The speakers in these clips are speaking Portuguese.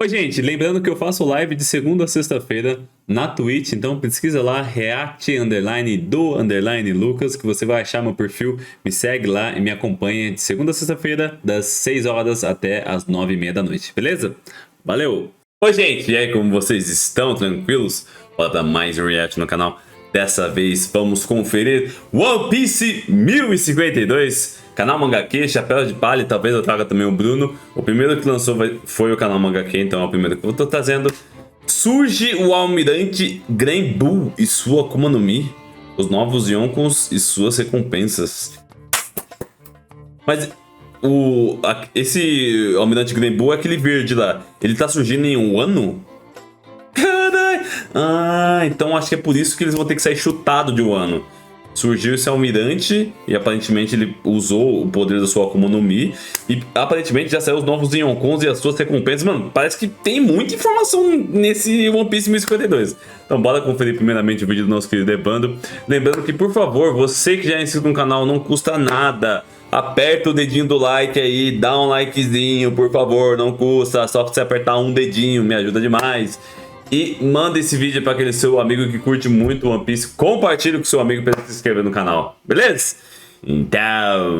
Oi, gente, lembrando que eu faço live de segunda a sexta-feira na Twitch, então pesquisa lá, react_do_lucas, que você vai achar meu perfil, me segue lá e me acompanha de segunda a sexta-feira, das 6 horas até as 9h30 da noite, beleza? Valeu! Oi, gente, e aí, como vocês estão? Tranquilos? Bora dar mais um react no canal. Dessa vez vamos conferir One Piece 1052. Canal Mangaqui, Chapéu de Palha, talvez eu traga também o Bruno. O primeiro que lançou foi o canal Mangaqui, então é o primeiro que eu tô trazendo. Surge o Almirante Granbull e sua Akuma no Mi, os novos Yonkos e suas recompensas. Mas esse Almirante Granbull é aquele verde lá. Ele tá surgindo em um ano? Caralho! Ah, então acho que é por isso que eles vão ter que sair chutado de um ano. Surgiu esse almirante e aparentemente ele usou o poder da sua Akuma no Mi. E aparentemente já saiu os novos Yonkons e as suas recompensas. Mano, parece que tem muita informação nesse One Piece 1052. Então bora conferir primeiramente o vídeo do nosso querido Evandro. Lembrando que, por favor, você que já é inscrito no canal, não custa nada. Aperta o dedinho do like aí, dá um likezinho, por favor, não custa. Só pra você apertar um dedinho, me ajuda demais. E manda esse vídeo para aquele seu amigo que curte muito One Piece. Compartilhe com seu amigo para ele se inscrever no canal. Beleza? Então,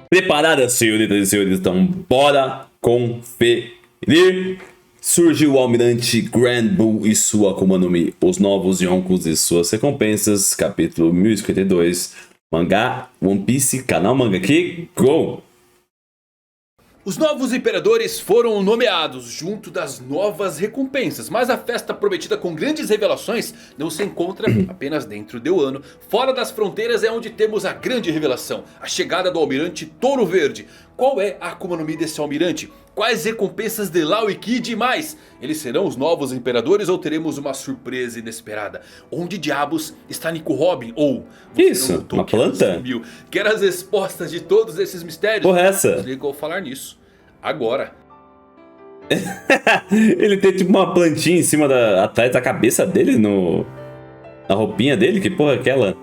preparadas, senhoritas e senhores? Então, bora conferir. Surgiu o Almirante Granbull e sua Akuma no Mi, os novos Yonkos e suas recompensas. Capítulo 1052. Mangá, One Piece, canal Mangaqui, go! Os novos imperadores foram nomeados junto das novas recompensas, mas a festa prometida com grandes revelações não se encontra apenas dentro de Wano. Fora das fronteiras é onde temos a grande revelação, a chegada do Almirante Touro Verde. Qual é a Akuma no Mi desse almirante? Quais recompensas de Law e Kid e mais? Eles serão os novos imperadores ou teremos uma surpresa inesperada? Onde diabos está Nico Robin? Ou isso, uma planta? Quero as respostas de todos esses mistérios. Porra, essa? Desliga eu falar nisso agora. Ele tem tipo uma plantinha em cima atrás da cabeça dele, na roupinha dele. Que porra é aquela?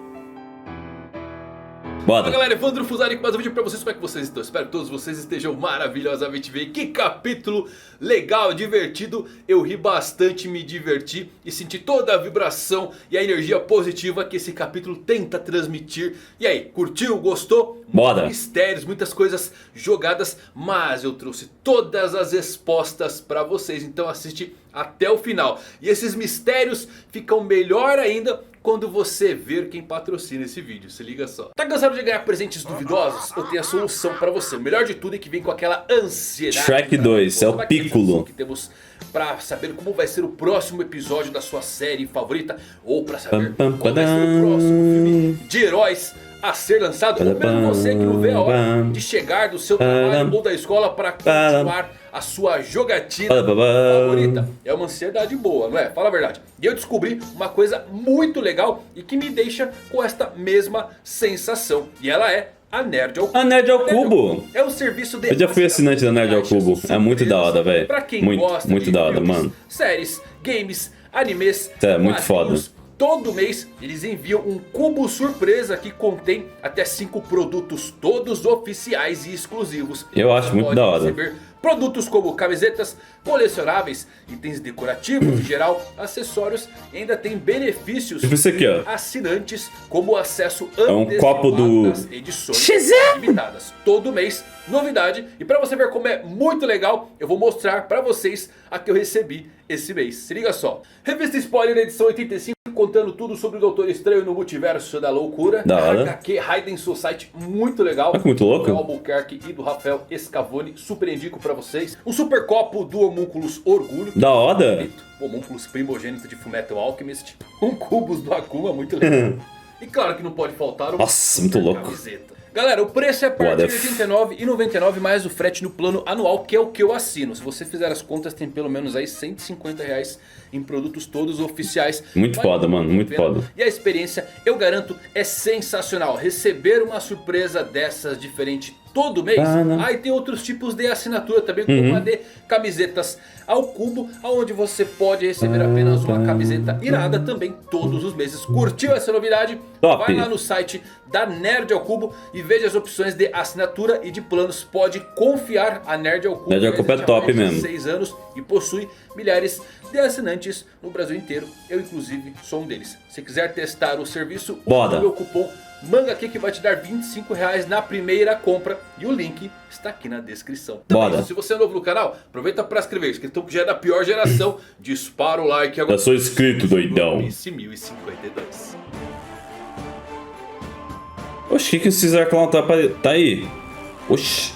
Bora. Fala galera, Evandro Fusari com mais um vídeo pra vocês. Como é que vocês estão? Espero que todos vocês estejam maravilhosamente bem. Que capítulo legal, divertido. Eu ri bastante, me diverti e senti toda a vibração e a energia positiva que esse capítulo tenta transmitir. E aí, curtiu? Gostou? Bora. Muitos mistérios, muitas coisas jogadas, mas eu trouxe todas as respostas pra vocês. Então assiste até o final. E esses mistérios ficam melhor ainda quando você ver quem patrocina esse vídeo, se liga só. Tá cansado de ganhar presentes duvidosos? Eu tenho a solução pra você. O melhor de tudo é que vem com aquela ansiedade. Shrek 2, é o Piccolo. Que temos pra saber como vai ser o próximo episódio da sua série favorita. Ou pra saber qual vai ser o próximo filme de heróis a ser lançado. Ou mesmo você que não vê a hora de chegar do seu trabalho ou da escola para continuar a sua jogatina favorita. É uma ansiedade boa, não é? Fala a verdade. E eu descobri uma coisa muito legal e que me deixa com esta mesma sensação. E ela é a Nerd ao Cubo. A Nerd ao Cubo é um serviço de... Eu já fui assinante da Nerd ao Cubo. É muito da hora, velho. Pra quem muito, gosta muito de da hora, filmes, mano. séries, games, animes, É muito foda. Todo mês eles enviam um cubo surpresa que contém até 5 produtos, todos oficiais e exclusivos. Eu acho muito da hora. Produtos como camisetas, colecionáveis, itens decorativos em geral, acessórios e ainda tem benefícios tipo isso aqui, ó. assinantes como acesso um copo do às edições limitadas. Todo mês, novidade. E para você ver como é muito legal, eu vou mostrar para vocês a que eu recebi esse mês. Se liga só. Revista Spoiler, edição 85, contando tudo sobre o Doutor Estranho no Multiverso da Loucura. Da hora. HQ Raiden Society, muito legal. Olha que muito louco. Do Albuquerque e do Rafael Escavone, super indico pra vocês. Um super copo do Homúnculos Orgulho. Da hora. Homúnculos primogênito de Fullmetal Alchemist. Um Cubos do Akuma, muito legal. E claro que não pode faltar uma muito louco. Camiseta. Galera, o preço é a partir de R$ 89,99 mais o frete no plano anual, que é o que eu assino. Se você fizer as contas, tem pelo menos aí R$150 em produtos todos oficiais. Muito foda, mano, muito foda. E a experiência, eu garanto, é sensacional. Receber uma surpresa dessas diferente todo mês. Ah, não. Aí tem outros tipos de assinatura também, como a de camisetas ao cubo, onde você pode receber apenas uma camiseta irada também todos os meses. Curtiu essa novidade? Top. Vai lá no site da Nerd ao Cubo e veja as opções de assinatura e de planos. Pode confiar, a Nerd ao Cubo. Nerd ao Cubo é top mesmo. 6 anos e possui milhares de assinantes no Brasil inteiro. Eu inclusive sou um deles. Se quiser testar o serviço, use o meu cupom MangaQ que vai te dar R$25 na primeira compra. E o link está aqui na descrição. Também, se você é novo no canal, aproveita para inscrever. Escritor que já é da pior geração. Dispara o like agora. Eu sou inscrito, doidão. 1052. Oxi, que o Caesar Clown tá aí? Oxi.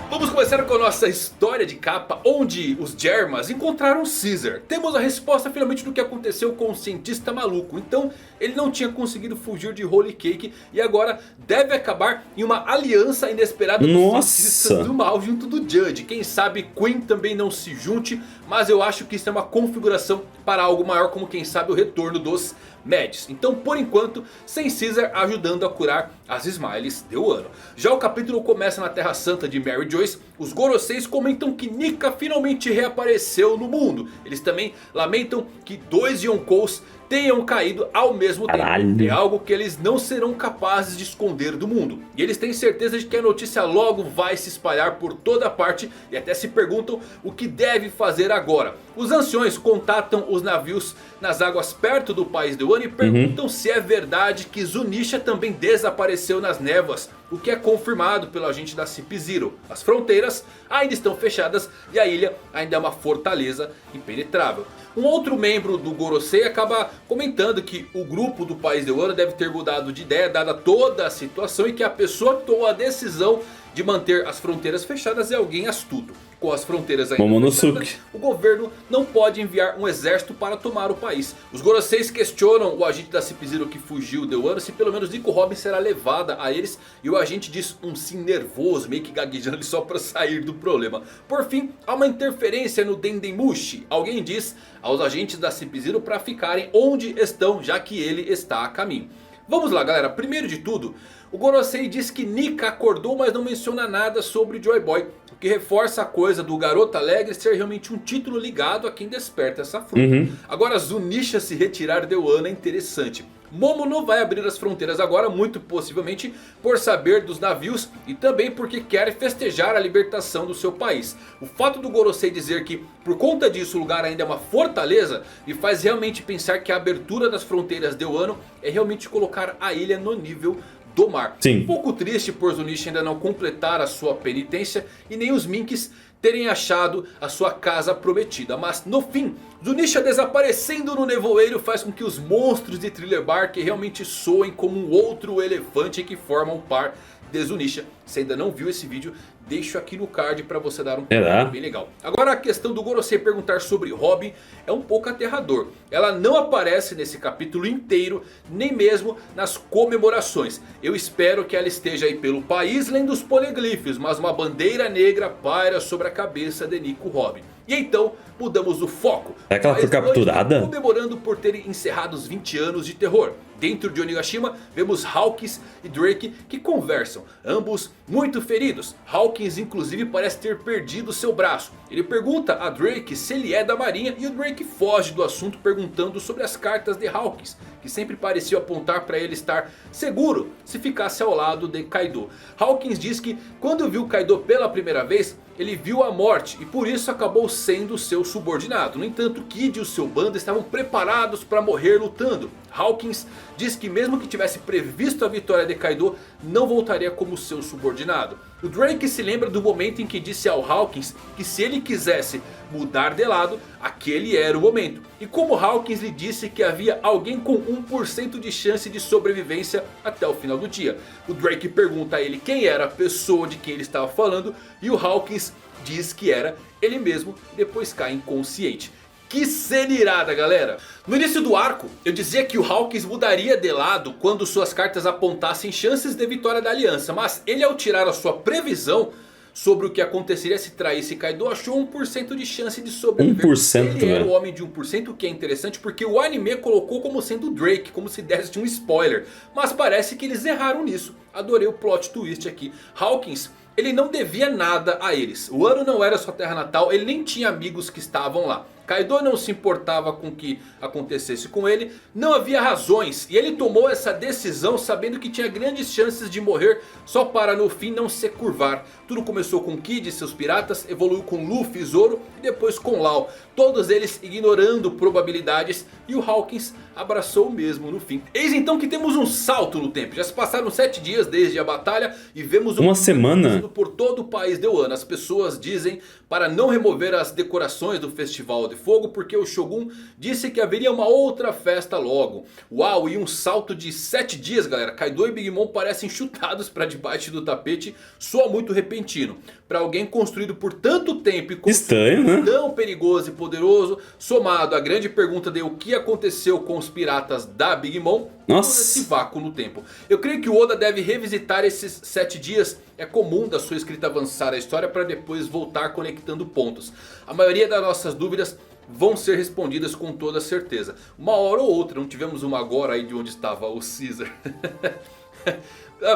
Vamos começar com a nossa história de capa, onde os Germas encontraram Caesar. Temos a resposta finalmente do que aconteceu com o cientista maluco. Então ele não tinha conseguido fugir de Holy Cake e agora deve acabar em uma aliança inesperada dos cientistas do mal junto do Judge. Quem sabe Queen também não se junte, mas eu acho que isso é uma configuração para algo maior, como quem sabe o retorno dos Mads. Então por enquanto sem Caesar ajudando a curar as Smiles de Wano. Já o capítulo começa na Terra Santa de Mary Joyce. Os Goroseis comentam que Nika finalmente reapareceu no mundo. Eles também lamentam que 2 Yonkous tenham caído ao mesmo tempo. É algo que eles não serão capazes de esconder do mundo. E eles têm certeza de que a notícia logo vai se espalhar por toda parte. E até se perguntam o que deve fazer agora. Os anciões contatam os navios nas águas perto do país de Wano e perguntam se é verdade que Zunisha também desapareceu nas névoas. O que é confirmado pelo agente da CP0. As fronteiras ainda estão fechadas e a ilha ainda é uma fortaleza impenetrável. Um outro membro do Gorosei acaba comentando que o grupo do país de Wano deve ter mudado de ideia dada toda a situação. E que a pessoa que tomou a decisão de manter as fronteiras fechadas é alguém astuto. Com as fronteiras ainda fechadas, o governo não pode enviar um exército para tomar o país. Os Goroseis questionam o agente da CP0 que fugiu de Wano se pelo menos Nico Robin será levada a eles. E o agente diz um sim nervoso, meio que gaguejando só para sair do problema. Por fim, há uma interferência no Dendemushi. Alguém diz aos agentes da CP0 para ficarem onde estão, já que ele está a caminho. Vamos lá galera, primeiro de tudo, o Gorosei diz que Nika acordou, mas não menciona nada sobre Joy Boy. O que reforça a coisa do garoto alegre ser realmente um título ligado a quem desperta essa fruta. Agora Zunisha se retirar de Wano é interessante. Momo não vai abrir as fronteiras agora, muito possivelmente por saber dos navios e também porque quer festejar a libertação do seu país. O fato do Gorosei dizer que por conta disso o lugar ainda é uma fortaleza me faz realmente pensar que a abertura das fronteiras de Wano é realmente colocar a ilha no nível do mar. Sim. Um pouco triste por Zunisha ainda não completar a sua penitência e nem os Minks terem achado a sua casa prometida. Mas no fim, Zunisha desaparecendo no nevoeiro faz com que os monstros de Thriller Bark realmente soem como um outro elefante que forma um par de Zunisha. Se ainda não viu esse vídeo, deixo aqui no card para você dar um pulo bem legal. Agora a questão do Gorosei perguntar sobre Robin é um pouco aterrador. Ela não aparece nesse capítulo inteiro, nem mesmo nas comemorações. Eu espero que ela esteja aí pelo país lendo os poliglifos, mas uma bandeira negra paira sobre a cabeça de Nico Robin. E então mudamos o foco. É que ela foi capturada? Comemorando por terem encerrado os 20 anos de terror. Dentro de Onigashima vemos Hawkins e Drake que conversam, ambos muito feridos. Hawkins inclusive parece ter perdido seu braço. Ele pergunta a Drake se ele é da marinha e o Drake foge do assunto perguntando sobre as cartas de Hawkins, que sempre pareciam apontar para ele estar seguro se ficasse ao lado de Kaido. Hawkins diz que quando viu Kaido pela primeira vez, ele viu a morte e por isso acabou sendo seu subordinado. No entanto, Kid e o seu bando estavam preparados para morrer lutando. Hawkins diz que mesmo que tivesse previsto a vitória de Kaido, não voltaria como seu subordinado. O Drake se lembra do momento em que disse ao Hawkins que se ele quisesse mudar de lado, aquele era o momento. E como Hawkins lhe disse que havia alguém com 1% de chance de sobrevivência até o final do dia. O Drake pergunta a ele quem era a pessoa de quem ele estava falando e o Hawkins diz que era ele mesmo e depois cai inconsciente. Que cena irada, galera! No início do arco, eu dizia que o Hawkins mudaria de lado quando suas cartas apontassem chances de vitória da aliança. Mas ele, ao tirar a sua previsão sobre o que aconteceria se traísse Kaido, achou 1% de chance de sobreviver. 1%, Ele era né? o homem de 1%, o que é interessante porque o anime colocou como sendo o Drake, como se desse um spoiler. Mas parece que eles erraram nisso. Adorei o plot twist aqui. Hawkins, ele não devia nada a eles. O Wano não era sua terra natal, ele nem tinha amigos que estavam lá. Kaido não se importava com o que acontecesse com ele, não havia razões e ele tomou essa decisão sabendo que tinha grandes chances de morrer só para no fim não se curvar. Tudo começou com Kid e seus piratas, evoluiu com Luffy e Zoro e depois com Law. Todos eles ignorando probabilidades e o Hawkins abraçou o mesmo no fim. Eis então que temos um salto no tempo. Já se passaram 7 dias desde a batalha e vemos uma semana por todo o país de Wano. As pessoas dizem para não remover as decorações do Festival de Fogo porque o Shogun disse que haveria uma outra festa logo. Uau, e um salto de 7 dias, galera. Kaido e Big Mom parecem chutados para debaixo do tapete. Soa muito repentino. Para alguém construído por tanto tempo e com estranho, né? Tão perigoso e poderoso, somado à grande pergunta de o que aconteceu com os piratas da Big Mom. Nossa. Todo esse vácuo no tempo. Eu creio que o Oda deve revisitar esses 7 dias. É comum da sua escrita avançar a história para depois voltar conectando pontos. A maioria das nossas dúvidas vão ser respondidas com toda certeza. Uma hora ou outra, não tivemos uma agora aí de onde estava o Caesar.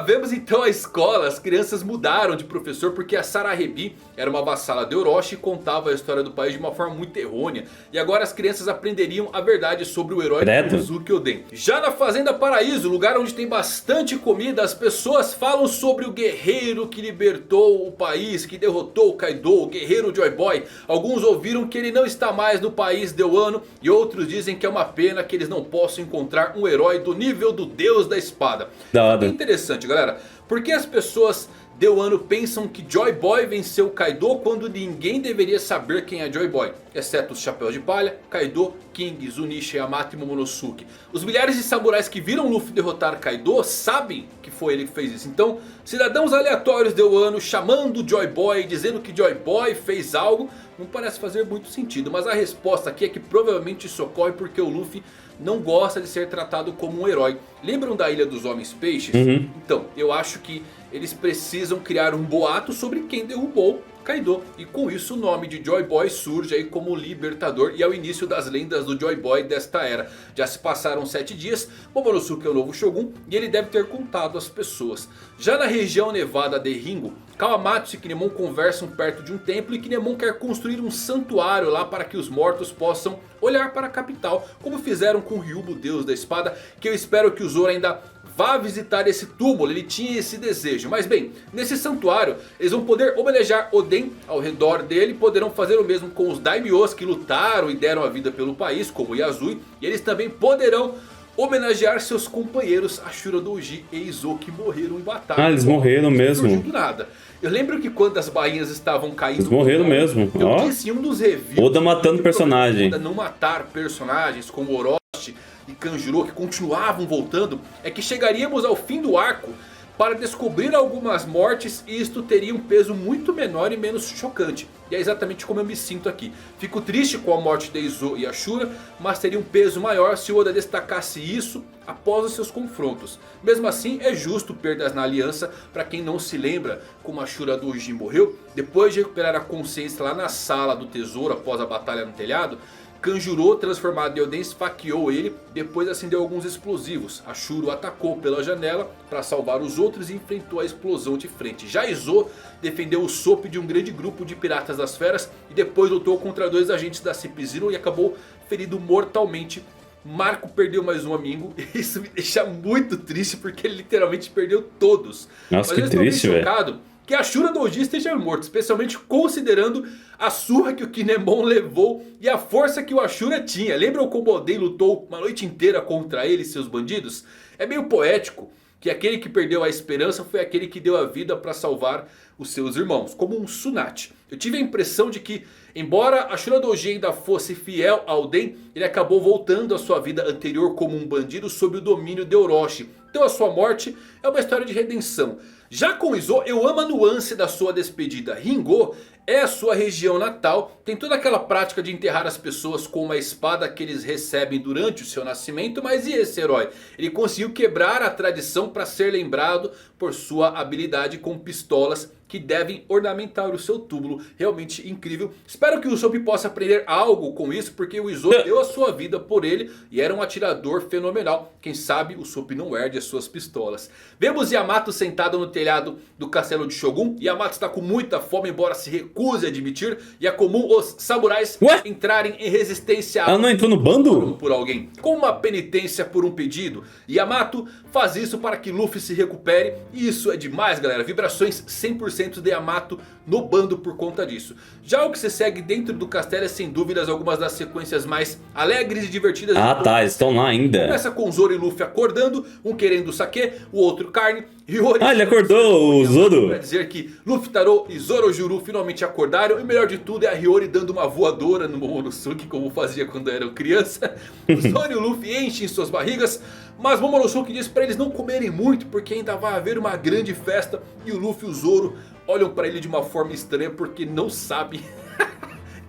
Vemos então a escola, as crianças mudaram de professor porque a Sarahebi era uma vassala de Orochi e contava a história do país de uma forma muito errônea. E agora as crianças aprenderiam a verdade sobre o herói Kuzuki Oden. Já na Fazenda Paraíso, lugar onde tem bastante comida, as pessoas falam sobre o guerreiro que libertou o país, que derrotou o Kaido, o guerreiro Joy Boy. Alguns ouviram que ele não está mais no país de Wano e outros dizem que é uma pena que eles não possam encontrar um herói do nível do Deus da Espada. É interessante, galera, porque as pessoas de Wano pensam que Joy Boy venceu Kaido quando ninguém deveria saber quem é Joy Boy, exceto os Chapéus de Palha, Kaido, King, Zunisha, Yamato e Momonosuke. Os milhares de samurais que viram Luffy derrotar Kaido sabem que foi ele que fez isso. Então, cidadãos aleatórios de Wano chamando Joy Boy, dizendo que Joy Boy fez algo, não parece fazer muito sentido. Mas a resposta aqui é que provavelmente isso ocorre porque o Luffy não gosta de ser tratado como um herói. Lembram da Ilha dos Homens Peixes? Então, eu acho que eles precisam criar um boato sobre quem derrubou Kaido. E com isso o nome de Joy Boy surge aí como libertador. E é o início das lendas do Joy Boy desta era. Já se passaram 7 dias, Momonosuke é o novo Shogun e ele deve ter contado às pessoas. Já na região nevada de Ringo, Kawamatsu e Kinemon conversam perto de um templo. E Kinemon quer construir um santuário lá para que os mortos possam olhar para a capital, como fizeram com Ryubo, Deus da Espada, que eu espero que o Zoro ainda vá visitar esse túmulo. Ele tinha esse desejo. Mas bem, nesse santuário eles vão poder homenagear Oden ao redor dele. Poderão fazer o mesmo com os daimyos que lutaram e deram a vida pelo país, como Yazui. E eles também poderão homenagear seus companheiros Ashura Doji e Izo, que morreram em batalha. Ah, eles morreram mesmo. Do nada. Eu lembro que quando as bainhas estavam caindo, eles morreram mesmo. Eu disse em um dos reviews, Oda matando personagem. Oda não matar personagens como Orochi e Kanjuro, que continuavam voltando, é que chegaríamos ao fim do arco para descobrir algumas mortes e isto teria um peso muito menor e menos chocante. E é exatamente como eu me sinto aqui. Fico triste com a morte de Izo e Ashura, mas teria um peso maior se Oda destacasse isso após os seus confrontos. Mesmo assim, é justo perdas na aliança. Para quem não se lembra como Ashura Doji morreu, depois de recuperar a consciência lá na sala do tesouro após a batalha no telhado, Kanjuro, transformado em Oden, esfaqueou ele, depois acendeu alguns explosivos. Ashura o atacou pela janela para salvar os outros e enfrentou a explosão de frente. Já Izo defendeu o Sop de um grande grupo de piratas das feras e depois lutou contra 2 agentes da CP Zero e acabou ferido mortalmente. Marco perdeu mais um amigo. Isso me deixa muito triste porque ele literalmente perdeu todos. Nossa, que triste, velho. Que Ashura Doji esteja morto, especialmente considerando a surra que o Kinemon levou e a força que o Ashura tinha. Lembram como Oden lutou uma noite inteira contra ele e seus bandidos? É meio poético que aquele que perdeu a esperança foi aquele que deu a vida para salvar os seus irmãos, como um Tsunade. Eu tive a impressão de que, embora a Shura Doji ainda fosse fiel ao Oden, ele acabou voltando à sua vida anterior como um bandido sob o domínio de Orochi. Então a sua morte é uma história de redenção. Já com Izo, eu amo a nuance da sua despedida. Ringo é a sua região natal, tem toda aquela prática de enterrar as pessoas com uma espada que eles recebem durante o seu nascimento. Mas e esse herói? Ele conseguiu quebrar a tradição para ser lembrado por sua habilidade com pistolas que devem ornamentar o seu túmulo. Realmente incrível. Espero que o Usopp possa aprender algo com isso, porque o Izo deu a sua vida por ele e era um atirador fenomenal. Quem sabe o Usopp não herde as suas pistolas. Vemos Yamato sentado no telhado do castelo de Shogun. Yamato está com muita fome, embora se recuse a admitir. E é comum os samurais entrarem em resistência Ela não entrou no bando? por alguém, com uma penitência por um pedido. Yamato faz isso para que Luffy se recupere. E isso é demais, galera. Vibrações 100% de Yamato no bando por conta disso. Já o que se segue dentro do castelo é sem dúvidas algumas das sequências mais alegres e divertidas. Ah tá, eles estão lá ainda. Começa com Zoro e Luffy acordando, um querendo saque, o outro carne. Hiyori, ele acordou o Zoro. Pra dizer que Luffy, Taro e Zorojuru finalmente acordaram. E o melhor de tudo é a Hiyori dando uma voadora no Momonosuke, como fazia quando eram criança. O Zoro e o Luffy enchem suas barrigas, mas Momonosuke diz pra eles não comerem muito, porque ainda vai haver uma grande festa. E o Luffy e o Zoro olham pra ele de uma forma estranha, porque não sabem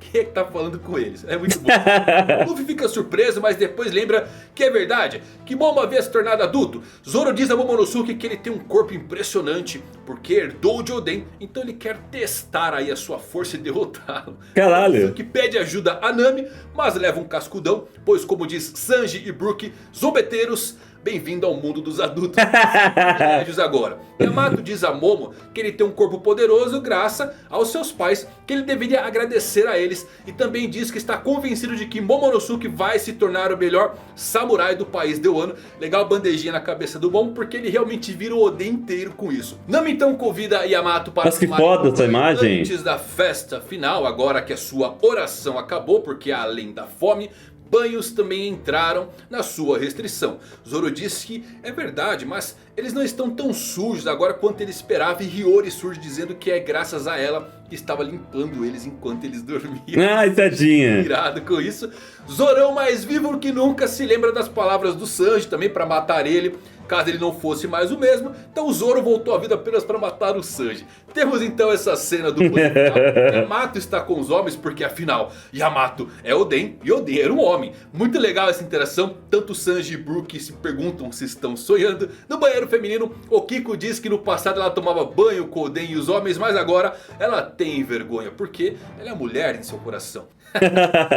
quem é que tá falando com eles. É muito bom. O Luffy fica surpreso, mas depois lembra que é verdade, que Momo havia se tornado adulto. Zoro diz a Momonosuke que ele tem um corpo impressionante, porque herdou de Oden. Então ele quer testar aí a sua força e derrotá-lo. Caralho. Que pede ajuda a Nami, mas leva um cascudão, pois como diz Sanji e Brook, zombeteiros, bem-vindo ao mundo dos adultos. Agora, Yamato diz a Momo que ele tem um corpo poderoso graças aos seus pais, que ele deveria agradecer a eles. E também diz que está convencido de que Momonosuke vai se tornar o melhor samurai do país de Wano. Legal a bandejinha na cabeça do Momo, porque ele realmente vira o Oden inteiro com isso. Nami então convida Yamato para Mas que foda essa imagem. antes da festa final, agora que a sua oração acabou, porque além da fome, banhos também entraram na sua restrição. Zoro disse que é verdade, mas eles não estão tão sujos agora quanto ele esperava. E Hiyori surge dizendo que é graças a ela que estava limpando eles enquanto eles dormiam. Ai, tadinha. Irado com isso. Zorão, mais vivo que nunca, se lembra das palavras do Sanji também para matar ele, caso ele não fosse mais o mesmo. Então o Zoro voltou à vida apenas para matar o Sanji. Temos então essa cena do musical. Yamato está com os homens porque afinal Yamato é Oden e Oden era um homem. Muito legal essa interação. Tanto Sanji e Brook se perguntam se estão sonhando. No banheiro feminino, o Kiko diz que no passado ela tomava banho com Oden e os homens, mas agora ela tem vergonha porque ela é mulher em seu coração.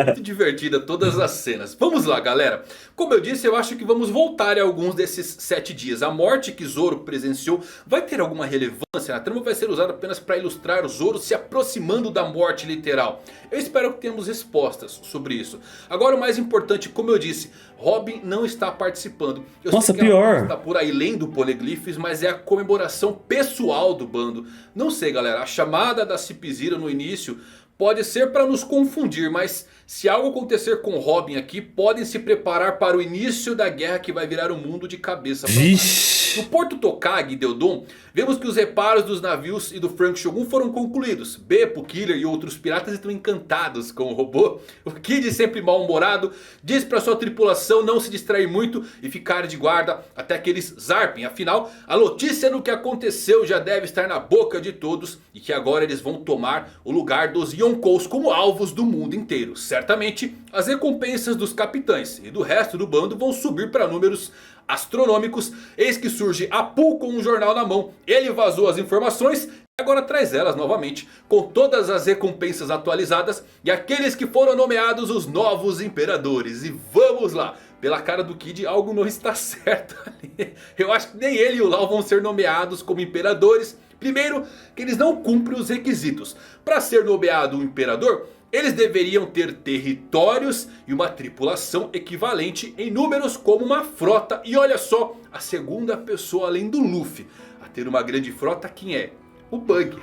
Muito divertida todas as cenas. Vamos lá, galera. Como eu disse, eu acho que vamos voltar a alguns desses 7 dias. A morte que Zoro presenciou vai ter alguma relevância na trama, vai ser usada apenas para ilustrar o Zoro se aproximando da morte literal. Eu espero que tenhamos respostas sobre isso. Agora o mais importante, como eu disse, Robin não está participando. Eu Nossa, sei que pior. ela está por aí lendo poliglifes, mas é a comemoração pessoal do bando. Não sei, galera, a chamada da Cipizira no início pode ser para nos confundir, mas se algo acontecer com Robin aqui, podem se preparar para o início da guerra que vai virar o mundo de cabeça para baixo. No Porto Tokage e Deodon, vemos que os reparos dos navios e do Frank Shogun foram concluídos. Beppo, Killer e outros piratas estão encantados com o robô. O Kid, sempre mal-humorado, diz para sua tripulação não se distrair muito e ficar de guarda até que eles zarpem. Afinal, a notícia do que aconteceu já deve estar na boca de todos e que agora eles vão tomar o lugar dos Yonkous como alvos do mundo inteiro. Certamente, as recompensas dos capitães e do resto do bando vão subir para números astronômicos. Eis que surge Apu com um jornal na mão. Ele vazou as informações e agora traz elas novamente, com todas as recompensas atualizadas e aqueles que foram nomeados os novos imperadores. E vamos lá. Pela cara do Kid, algo não está certo ali. Eu acho que nem ele e o Lau vão ser nomeados como imperadores. Primeiro, que eles não cumprem os requisitos. Para ser nomeado um imperador, eles deveriam ter territórios e uma tripulação equivalente em números como uma frota. E olha só, a segunda pessoa além do Luffy a ter uma grande frota, quem é? O Bug.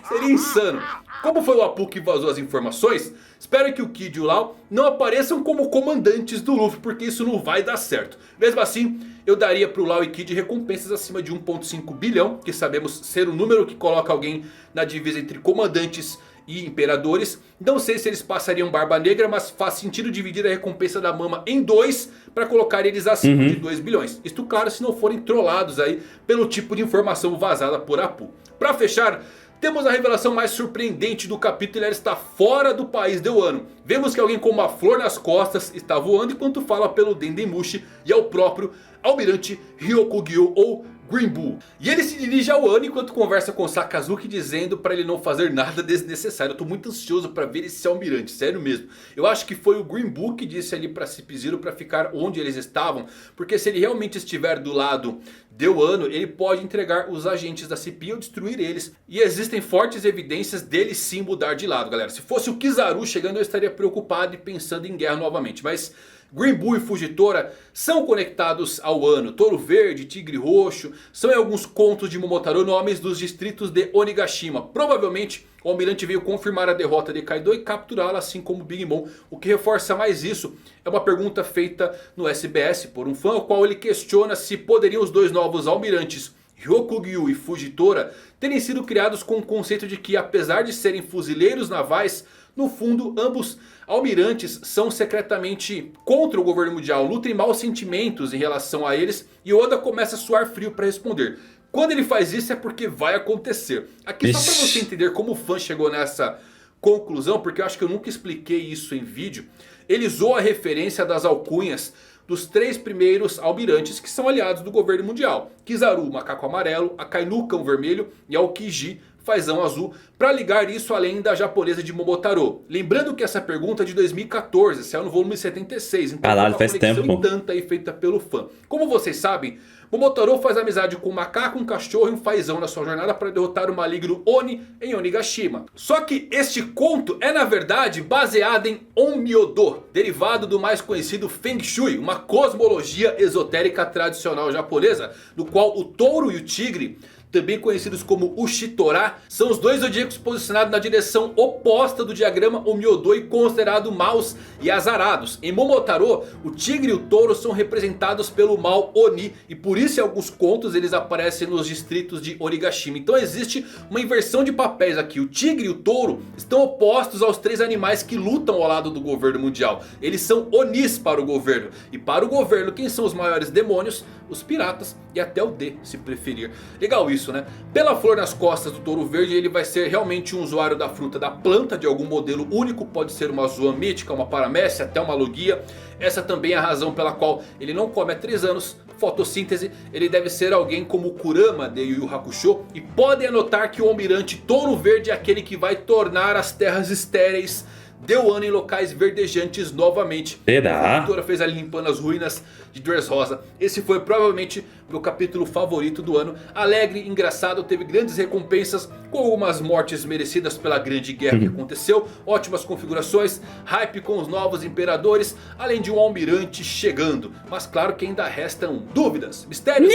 Seria insano. Como foi o Apu que vazou as informações, espero que o Kid e o Lau não apareçam como comandantes do Luffy, porque isso não vai dar certo. Mesmo assim, eu daria pro Lau e Kid recompensas acima de 1,5 bilhão, que sabemos ser o número que coloca alguém na divisa entre comandantes e imperadores. Não sei se eles passariam Barba Negra, mas faz sentido dividir a recompensa da Mama em 2 para colocar eles acima de 2 bilhões. Isto claro se não forem trollados aí pelo tipo de informação vazada por Apu. Para fechar, temos a revelação mais surpreendente do capítulo e ela está fora do país de Wano. Vemos que alguém com uma flor nas costas está voando enquanto fala pelo Dendemushi e é o próprio Almirante Ryokugyu ou Green Bull. E ele se dirige ao Wano enquanto conversa com Sakazuki dizendo para ele não fazer nada desnecessário. Eu tô muito ansioso para ver esse almirante, sério mesmo. Eu acho que foi o Green Bull que disse ali para CP0 para ficar onde eles estavam. Porque se ele realmente estiver do lado de Wano, ele pode entregar os agentes da CP ou destruir eles. E existem fortes evidências dele sim mudar de lado, galera. Se fosse o Kizaru chegando eu estaria preocupado e pensando em guerra novamente. Mas Green Bull e Fujitora são conectados ao Wano. Touro Verde, Tigre Roxo são em alguns contos de Momotaro nomes dos distritos de Onigashima. Provavelmente o almirante veio confirmar a derrota de Kaido e capturá-la assim como Big Mom. O que reforça mais isso é uma pergunta feita no SBS por um fã, o qual ele questiona se poderiam os dois novos almirantes Ryokugyu e Fujitora terem sido criados com o conceito de que apesar de serem fuzileiros navais, no fundo ambos almirantes são secretamente contra o governo mundial, nutrem maus sentimentos em relação a eles e Oda começa a suar frio para responder. Quando ele faz isso é porque vai acontecer. Aqui só para você entender como o fã chegou nessa conclusão, porque eu acho que eu nunca expliquei isso em vídeo. Ele usou a referência das alcunhas dos 3 primeiros almirantes que são aliados do governo mundial. Kizaru, macaco amarelo, Akainu, cão vermelho e Aokiji, fazão azul, para ligar isso além da japonesa de Momotaro. Lembrando que essa pergunta é de 2014, saiu no volume 76, então caralho, foi uma faz conexão tempo. tanta aí feita pelo fã. Como vocês sabem, Momotaro faz amizade com um macaco, um cachorro e um fazão na sua jornada para derrotar o maligno Oni em Onigashima. Só que este conto é na verdade baseado em Onmyodo, derivado do mais conhecido Feng Shui, uma cosmologia esotérica tradicional japonesa, no qual o touro e o tigre, também conhecidos como Ushitora, são os dois zodíacos posicionados na direção oposta do diagrama Onmyodo e considerados maus e azarados. Em Momotaro, o tigre e o touro são representados pelo mal Oni e por isso em alguns contos eles aparecem nos distritos de Onigashima. Então existe uma inversão de papéis aqui. O tigre e o touro estão opostos aos 3 animais que lutam ao lado do governo mundial. Eles são Onis para o governo. E para o governo quem são os maiores demônios? Os piratas e até o D, se preferir. Legal isso, né? Pela flor nas costas do touro verde, ele vai ser realmente um usuário da fruta da planta de algum modelo único. Pode ser uma Zoan mítica, uma Paramécia, até uma Logia. Essa também é a razão pela qual ele não come há 3 anos. Fotossíntese, ele deve ser alguém como o Kurama de Yu Yu Hakusho. E podem anotar que o almirante touro verde é aquele que vai tornar as terras estéreis de Wano em locais verdejantes novamente. Será? A autora fez ali limpando as ruínas de Dressrosa. Esse foi provavelmente meu capítulo favorito do ano. Alegre, engraçado, teve grandes recompensas, com algumas mortes merecidas pela grande guerra que aconteceu. Ótimas configurações, hype com os novos imperadores, além de um almirante chegando. Mas claro que ainda restam dúvidas, mistérios,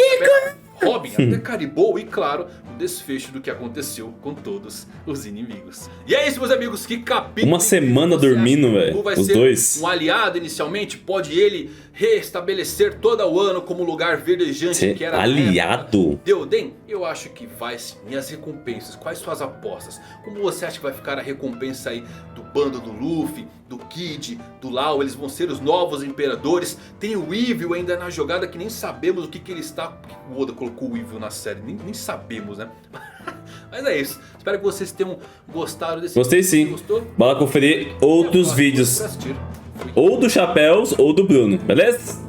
Robin, até Caribou e claro, o desfecho do que aconteceu com todos os inimigos. E é isso, meus amigos, que capítulo. Uma semana dormindo, velho, os dois. Um aliado inicialmente, pode ele restabelecer toda o ano como lugar verdejante que era aliado? Deoden, eu acho que vai sim. E as recompensas, quais suas apostas? Como você acha que vai ficar a recompensa aí do bando do Luffy, do Kid, do Lau? Eles vão ser os novos imperadores. Tem o Weevil ainda na jogada que nem sabemos o que ele está. Por que o Oda colocou o Weevil na série? Nem sabemos, né? Mas é isso. Espero que vocês tenham gostado desse Gostei vídeo. sim. Gostou? Bora conferir outros vídeos. Ou do Chapéus ou do Bruno, beleza?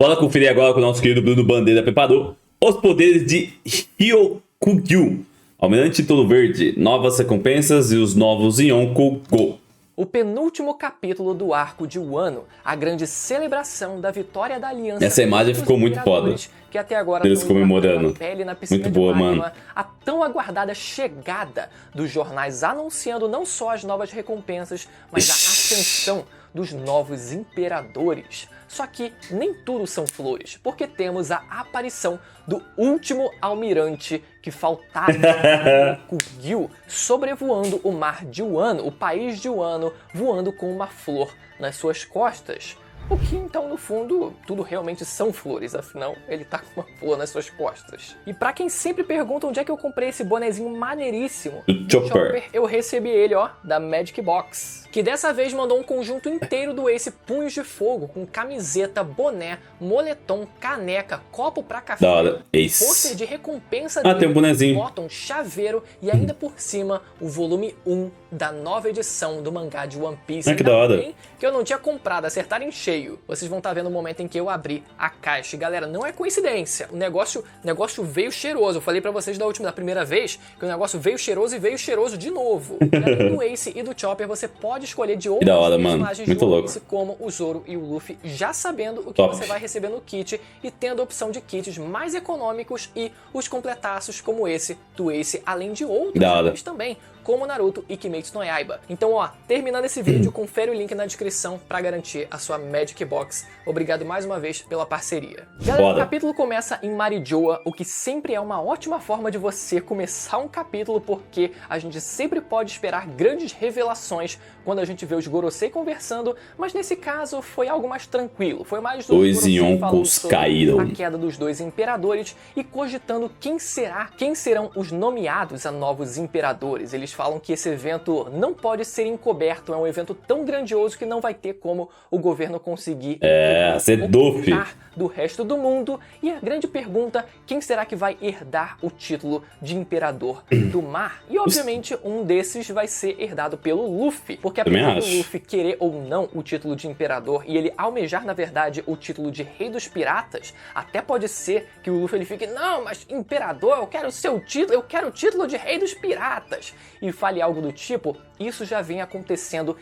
Bora conferir agora com o nosso querido Bruno Bandeira preparou os poderes de Ryokugyu, Almirante Touro Verde, novas recompensas e os novos Yonko Go. O penúltimo capítulo do arco de Wano, a grande celebração da vitória da aliança. Essa imagem ficou muito foda. Que até agora Eles comemorando. Pele na piscina muito boa, Magma, mano. a tão aguardada chegada dos jornais anunciando não só as novas recompensas, mas a ascensão dos novos imperadores. Só que nem tudo são flores, porque temos a aparição do último almirante que faltava, Ryokugyu, sobrevoando o mar de Wano, o país de Wano, voando com uma flor nas suas costas. O que então, no fundo, tudo realmente são flores, afinal, ele tá com uma flor nas suas costas. E pra quem sempre pergunta onde é que eu comprei esse bonezinho maneiríssimo, Do Chopper. eu recebi ele, ó, da Magic Box, que dessa vez mandou um conjunto inteiro do Ace Punhos de Fogo, com camiseta, boné, moletom, caneca, copo pra café, Da hora. pôster Ace. de recompensa Ah, tem um bonezinho. bottom, chaveiro e ainda por cima o volume 1 da nova edição do mangá de One Piece. Ah, que Ainda da hora. bem que eu não tinha comprado, acertaram em cheio. Vocês vão estar vendo o momento em que eu abri a caixa. E galera, não é coincidência, o negócio veio cheiroso. Eu falei pra vocês da primeira vez que o negócio veio cheiroso e veio cheiroso de novo. E além do Ace e do Chopper, você pode escolher de outros da hora, mano. personagens Muito de One louco. Piece, como o Zoro e o Luffy, já sabendo o que Top. você vai receber no kit e tendo a opção de kits mais econômicos e os completaços como esse do Ace, além de outros Da hora. animes também, como Naruto e Kimetsu no Yaiba. Então, ó, terminando esse vídeo, confere o link na descrição pra garantir a sua Magic Box. Obrigado mais uma vez pela parceria. Galera, Bora. o capítulo começa em Marijoa, o que sempre é uma ótima forma de você começar um capítulo, porque a gente sempre pode esperar grandes revelações quando a gente vê os Gorosei conversando, mas nesse caso foi algo mais tranquilo. Foi mais dos Os Gorosei falando Yonkos sobre caíram. a queda dos dois imperadores e cogitando quem serão os nomeados a novos imperadores. Eles falam que esse evento não pode ser encoberto, é um evento tão grandioso que não vai ter como o governo conseguir Zedup. do resto do mundo. E a grande pergunta, quem será que vai herdar o título de imperador do mar? E obviamente um desses vai ser herdado pelo Luffy, porque apesar do acho. Luffy querer ou não o título de imperador e ele almejar na verdade o título de rei dos piratas, até pode ser que o Luffy ele fique, não, mas imperador, eu quero o seu título, eu quero o título de rei dos piratas, e fale algo do tipo. Isso já vem acontecendo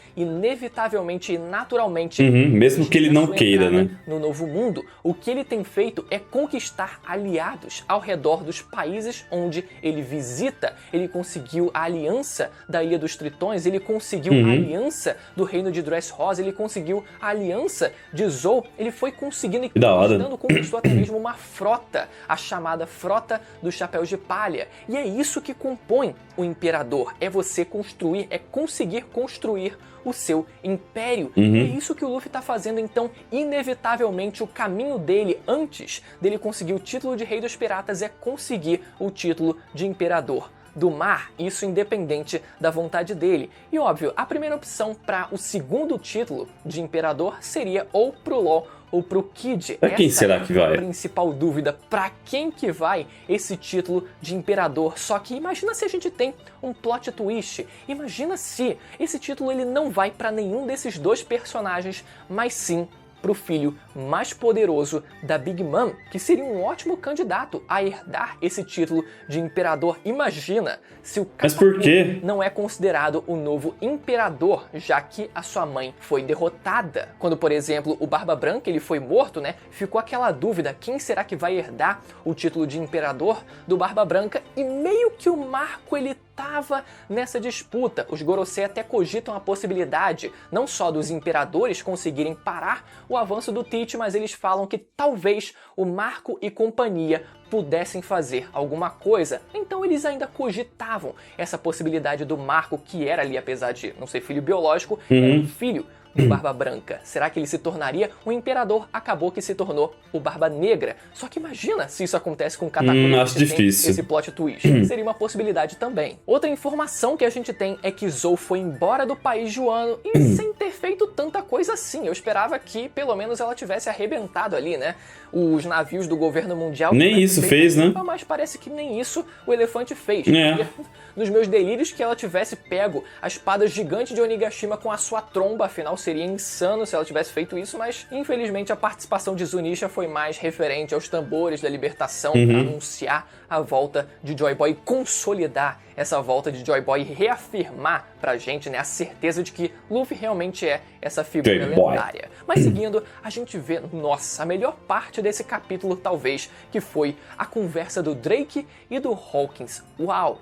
inevitavelmente e naturalmente. Mesmo que ele não sua queira, entrada né? No Novo Mundo, o que ele tem feito é conquistar aliados ao redor dos países onde ele visita. Ele conseguiu a aliança da Ilha dos Tritões, ele conseguiu a aliança do Reino de Dressrosa, ele conseguiu a aliança de Zou, ele foi conseguindo e da hora. conquistou até mesmo uma frota, a chamada Frota dos Chapéus de Palha. E é isso que compõe o Imperador, é você construir, é conseguir construir o seu império. E é isso que o Luffy tá fazendo, então, inevitavelmente, o caminho dele, antes dele conseguir o título de Rei dos Piratas, é conseguir o título de Imperador do Mar, isso independente da vontade dele. E óbvio, a primeira opção para o segundo título de Imperador seria ou pro Law ou pro Kid. Pra quem Essa será que vai? É a principal dúvida, pra quem que vai esse título de Imperador. Só que imagina se a gente tem um plot twist. Imagina se esse título ele não vai pra nenhum desses dois personagens, mas sim pro filho mais poderoso da Big Mom, que seria um ótimo candidato a herdar esse título de imperador. Imagina se o Mas por quê? não é considerado o novo imperador, já que a sua mãe foi derrotada. Quando, por exemplo, o Barba Branca ele foi morto, né? Ficou aquela dúvida, quem será que vai herdar o título de imperador do Barba Branca? E meio que o Marco ele tava nessa disputa. Os Gorosei até cogitam a possibilidade não só dos imperadores conseguirem parar o avanço do Teach, mas eles falam que talvez o Marco e companhia pudessem fazer alguma coisa. Então eles ainda cogitavam essa possibilidade do Marco, que era ali, apesar de não ser filho biológico, era um filho do Barba Branca. Será que ele se tornaria um imperador? Acabou que se tornou o Barba Negra. Só que imagina se isso acontece com o Katakuri. Acho difícil. Esse plot twist. Seria uma possibilidade também. Outra informação que a gente tem é que Zou foi embora do país de Wano e sem ter feito tanta coisa assim. Eu esperava que pelo menos ela tivesse arrebentado ali, né? Os navios do governo mundial. Nem isso fez, né? Mas parece que nem isso o elefante fez. É. Nos meus delírios que ela tivesse pego a espada gigante de Onigashima com a sua tromba, afinal seria insano se ela tivesse feito isso, mas infelizmente a participação de Zunisha foi mais referente aos tambores da libertação para anunciar a volta de Joy Boy, consolidar essa volta de Joy Boy e reafirmar pra gente, né, a certeza de que Luffy realmente é essa figura Joy Boy. lendária. Mas seguindo, a gente vê, nossa, a melhor parte desse capítulo talvez, que foi a conversa do Drake e do Hawkins. Uau!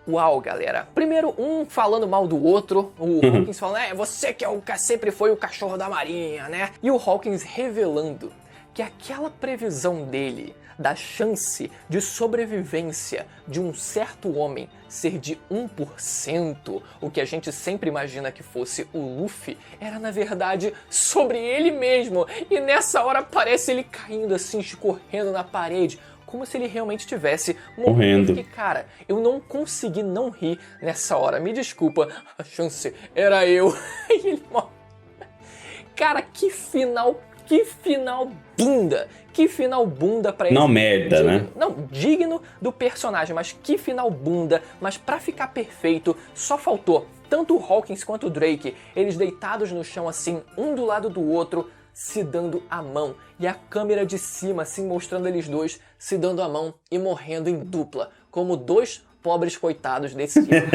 Uau, galera. Primeiro, um falando mal do outro. O Hawkins falando, você que sempre foi o cachorro da marinha, né? E o Hawkins revelando que aquela previsão dele da chance de sobrevivência de um certo homem ser de 1%, o que a gente sempre imagina que fosse o Luffy, era na verdade sobre ele mesmo. E nessa hora parece ele caindo assim, escorrendo na parede, como se ele realmente estivesse morrendo. E cara, eu não consegui não rir nessa hora. Me desculpa, a chance era eu. E ele morre. Cara, que final bunda. Que final bunda pra ele. Não, merda, né? Não, digno do personagem, mas que final bunda. Mas pra ficar perfeito, só faltou tanto o Hawkins quanto o Drake, eles deitados no chão assim, um do lado do outro, se dando a mão. E a câmera de cima, assim, mostrando eles dois se dando a mão e morrendo em dupla. Como dois pobres coitados desse tipo.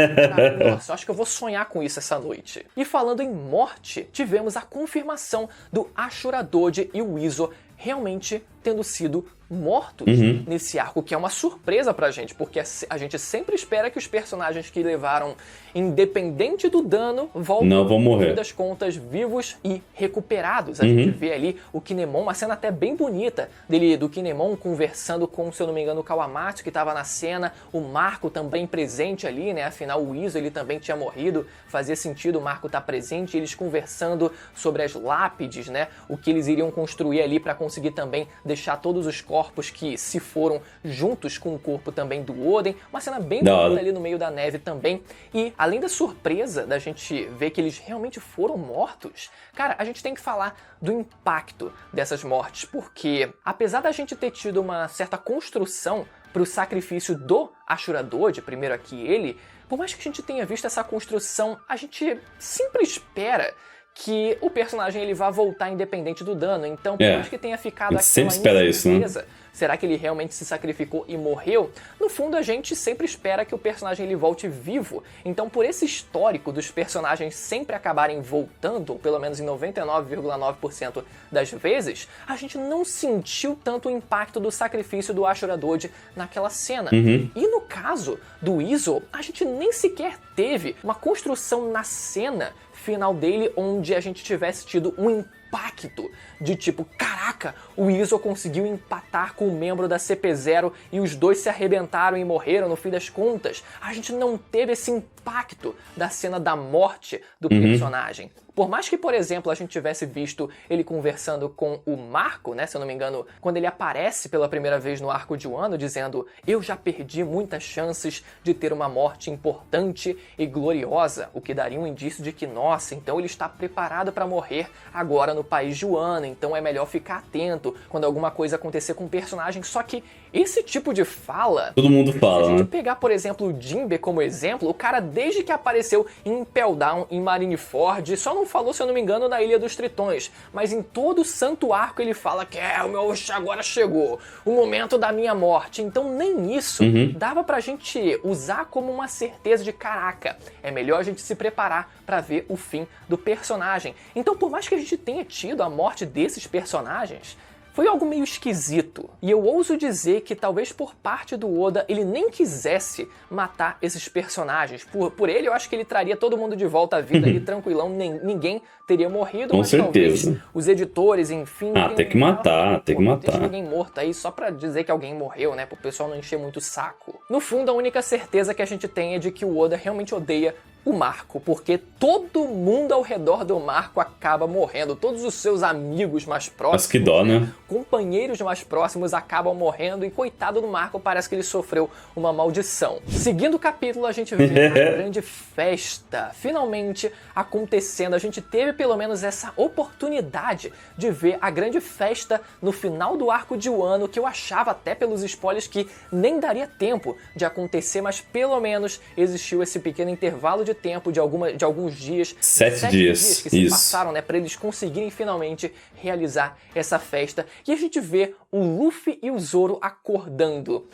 Nossa, eu acho que eu vou sonhar com isso essa noite. E falando em morte, tivemos a confirmação do Ashura Dojin e o Izo realmente tendo sido mortos nesse arco, que é uma surpresa pra gente, porque a gente sempre espera que os personagens que levaram, independente do dano, voltem, não vão morrer, no fim das contas, vivos e recuperados. A gente vê ali o Kinemon, uma cena até bem bonita do Kinemon conversando com, se eu não me engano, o Kawamatsu, que estava na cena, o Marco também presente ali, né? Afinal, o Izo, ele também tinha morrido, fazia sentido o Marco estar presente, e eles conversando sobre as lápides, né? O que eles iriam construir ali para conseguir também deixar todos os corpos que se foram juntos com o corpo também do Oden. Uma cena bem bonita ali no meio da neve também. E além da surpresa da gente ver que eles realmente foram mortos, cara, a gente tem que falar do impacto dessas mortes, porque apesar da gente ter tido uma certa construção pro sacrifício do Ashura Dojin, primeiro aqui ele, por mais que a gente tenha visto essa construção, a gente sempre espera que o personagem ele vá voltar independente do dano. Então, por mais que tenha ficado aquela incerteza, né? Será que ele realmente se sacrificou e morreu? No fundo, a gente sempre espera que o personagem ele volte vivo. Então, por esse histórico dos personagens sempre acabarem voltando, ou pelo menos em 99,9% das vezes, a gente não sentiu tanto o impacto do sacrifício do Ashura Dojin naquela cena. E no caso do Izo, a gente nem sequer teve uma construção na cena final dele onde a gente tivesse tido um impacto de tipo, caraca, o Izo conseguiu empatar com um membro da CP0 e os dois se arrebentaram e morreram no fim das contas. A gente não teve esse impacto da cena da morte do personagem. Por mais que, por exemplo, a gente tivesse visto ele conversando com o Marco, né, se eu não me engano, quando ele aparece pela primeira vez no arco de Wano, dizendo: eu já perdi muitas chances de ter uma morte importante e gloriosa, o que daria um indício de que, nossa, então ele está preparado para morrer agora no país de Wano, então é melhor ficar atento quando alguma coisa acontecer com o personagem. Só que esse tipo de fala... todo mundo fala, se a gente pegar, por exemplo, o Jinbe como exemplo, o cara desde que apareceu em Impel Down, em Marineford, só não falou, se eu não me engano, na Ilha dos Tritões, mas em todo o santo arco ele fala que o meu agora chegou, o momento da minha morte. Então nem isso dava pra gente usar como uma certeza de caraca, é melhor a gente se preparar pra ver o fim do personagem. Então, por mais que a gente tenha tido a morte desses personagens, foi algo meio esquisito. E eu ouso dizer que talvez por parte do Oda ele nem quisesse matar esses personagens. Por ele, eu acho que ele traria todo mundo de volta à vida ali tranquilão, ninguém teria morrido. Com mas certeza. Talvez os editores, enfim... tem que matar, tem que matar. Deixa ninguém morto aí só pra dizer que alguém morreu, né? Pro pessoal não encher muito o saco. No fundo, a única certeza que a gente tem é de que o Oda realmente odeia o Marco, porque todo mundo ao redor do Marco acaba morrendo. Todos os seus amigos mais próximos, mas que dó, né? Companheiros mais próximos acabam morrendo, e coitado do Marco, parece que ele sofreu uma maldição. Seguindo o capítulo, a gente vê uma grande festa finalmente acontecendo. A gente teve pelo menos essa oportunidade de ver a grande festa no final do arco de Wano, que eu achava até pelos spoilers que nem daria tempo de acontecer, mas pelo menos existiu esse pequeno intervalo de tempo de alguns dias, 7 dias que se passaram, né, para eles conseguirem finalmente realizar essa festa. E a gente vê o Luffy e o Zoro acordando.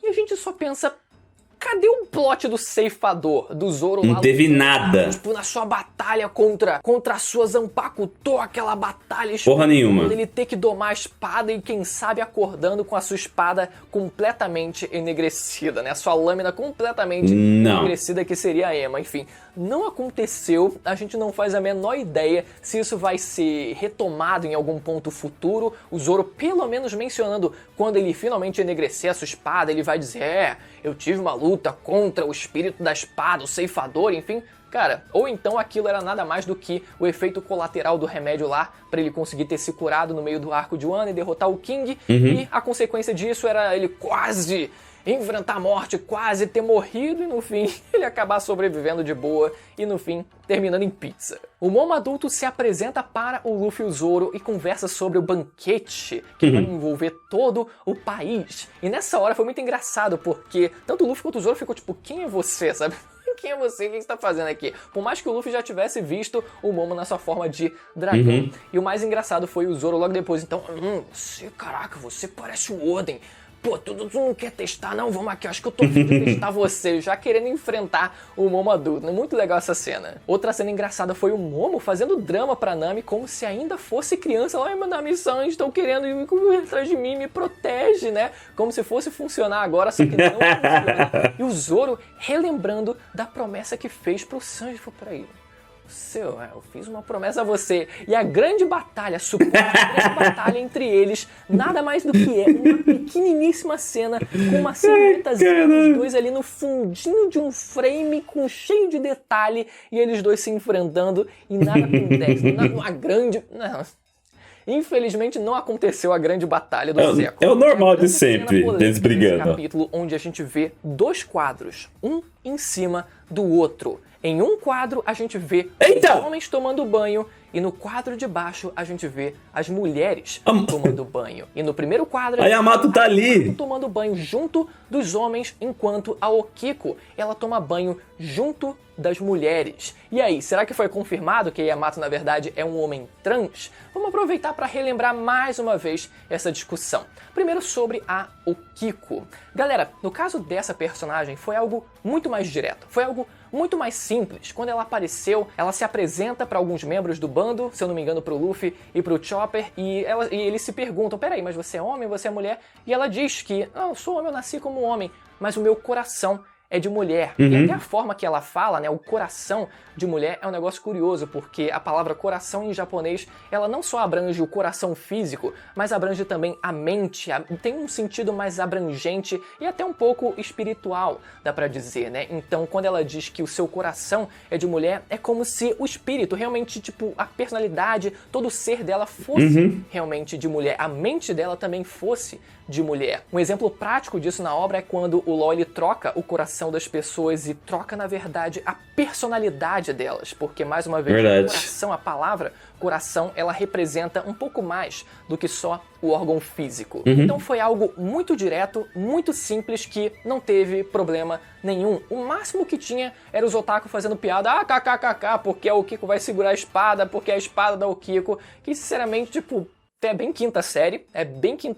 E a gente só pensa, cadê o plot do ceifador, do Zoro lá? Não teve nada. Tipo, na sua batalha contra a sua Zanpakuto, aquela batalha... Porra nenhuma. Ele ter que domar a espada e, quem sabe, acordando com a sua espada completamente enegrecida, né? A sua lâmina completamente enegrecida, que seria a Ema. Enfim, não aconteceu. A gente não faz a menor ideia se isso vai ser retomado em algum ponto futuro. O Zoro, pelo menos mencionando, quando ele finalmente enegrecer a sua espada, ele vai dizer, eu tive uma luta contra o espírito da espada, o ceifador, enfim. Cara, ou então aquilo era nada mais do que o efeito colateral do remédio lá, pra ele conseguir ter se curado no meio do arco de Wano e derrotar o King, e a consequência disso era ele quase enfrentar a morte, quase ter morrido, e no fim ele acabar sobrevivendo de boa, e no fim terminando em pizza. O Momo adulto se apresenta para o Luffy e o Zoro e conversa sobre o banquete que vai envolver todo o país. E nessa hora foi muito engraçado, porque tanto o Luffy quanto o Zoro ficou tipo, quem é você, sabe? Quem é você? O que você tá fazendo aqui? Por mais que o Luffy já tivesse visto o Momo na sua forma de dragão. E o mais engraçado foi o Zoro logo depois. Então, caraca, você parece o Oden. Pô, tu não quer testar? Não, vamos aqui, acho que eu tô afim de testar você, já querendo enfrentar o Momo adulto. Muito legal essa cena. Outra cena engraçada foi o Momo fazendo drama pra Nami como se ainda fosse criança. Ai, meu Nami-san, estão querendo ir atrás de mim, me protege, né? Como se fosse funcionar agora, só que não funciona. E o Zoro relembrando da promessa que fez pro Sanji. Foi, peraí, eu fiz uma promessa a você. E a grande batalha, suposta grande batalha entre eles, nada mais do que uma pequeniníssima cena com uma silhuetazinha dos dois ali no fundinho de um frame cheio de detalhe, e eles dois se enfrentando e nada acontece. Uma grande... Não. Infelizmente não aconteceu a grande batalha do século. É o normal de sempre, eles brigando. Capítulo onde a gente vê dois quadros, um em cima do outro. Em um quadro a gente vê os homens tomando banho, e no quadro de baixo a gente vê as mulheres tomando banho. E no primeiro quadro a Yamato tá ali tomando banho junto dos homens, enquanto a Okiko, ela toma banho junto das mulheres. E aí, será que foi confirmado que a Yamato na verdade é um homem trans? Vamos aproveitar para relembrar mais uma vez essa discussão. Primeiro sobre a Okiko. Galera, no caso dessa personagem foi algo muito mais direto, foi algo muito mais simples. Quando ela apareceu, ela se apresenta para alguns membros do bando, se eu não me engano pro Luffy e pro Chopper, e eles se perguntam, peraí, mas você é homem, você é mulher? E ela diz que, não, eu sou homem, eu nasci como homem, mas o meu coração é de mulher. E até a forma que ela fala, né, o coração de mulher é um negócio curioso, porque a palavra coração em japonês, ela não só abrange o coração físico, mas abrange também a mente, tem um sentido mais abrangente e até um pouco espiritual, dá pra dizer, né? Então, quando ela diz que o seu coração é de mulher, é como se o espírito, realmente, tipo, a personalidade, todo o ser dela fosse realmente de mulher, a mente dela também fosse de mulher. Um exemplo prático disso na obra é quando o LOL ele troca o coração das pessoas e troca, na verdade, a personalidade delas, porque, mais uma vez, o coração, a palavra coração, ela representa um pouco mais do que só o órgão físico. Então foi algo muito direto, muito simples, que não teve problema nenhum. O máximo que tinha era os otaku fazendo piada, kkkk, porque a Okiko vai segurar a espada, porque é a espada da Okiko, que sinceramente, tipo, é bem quinta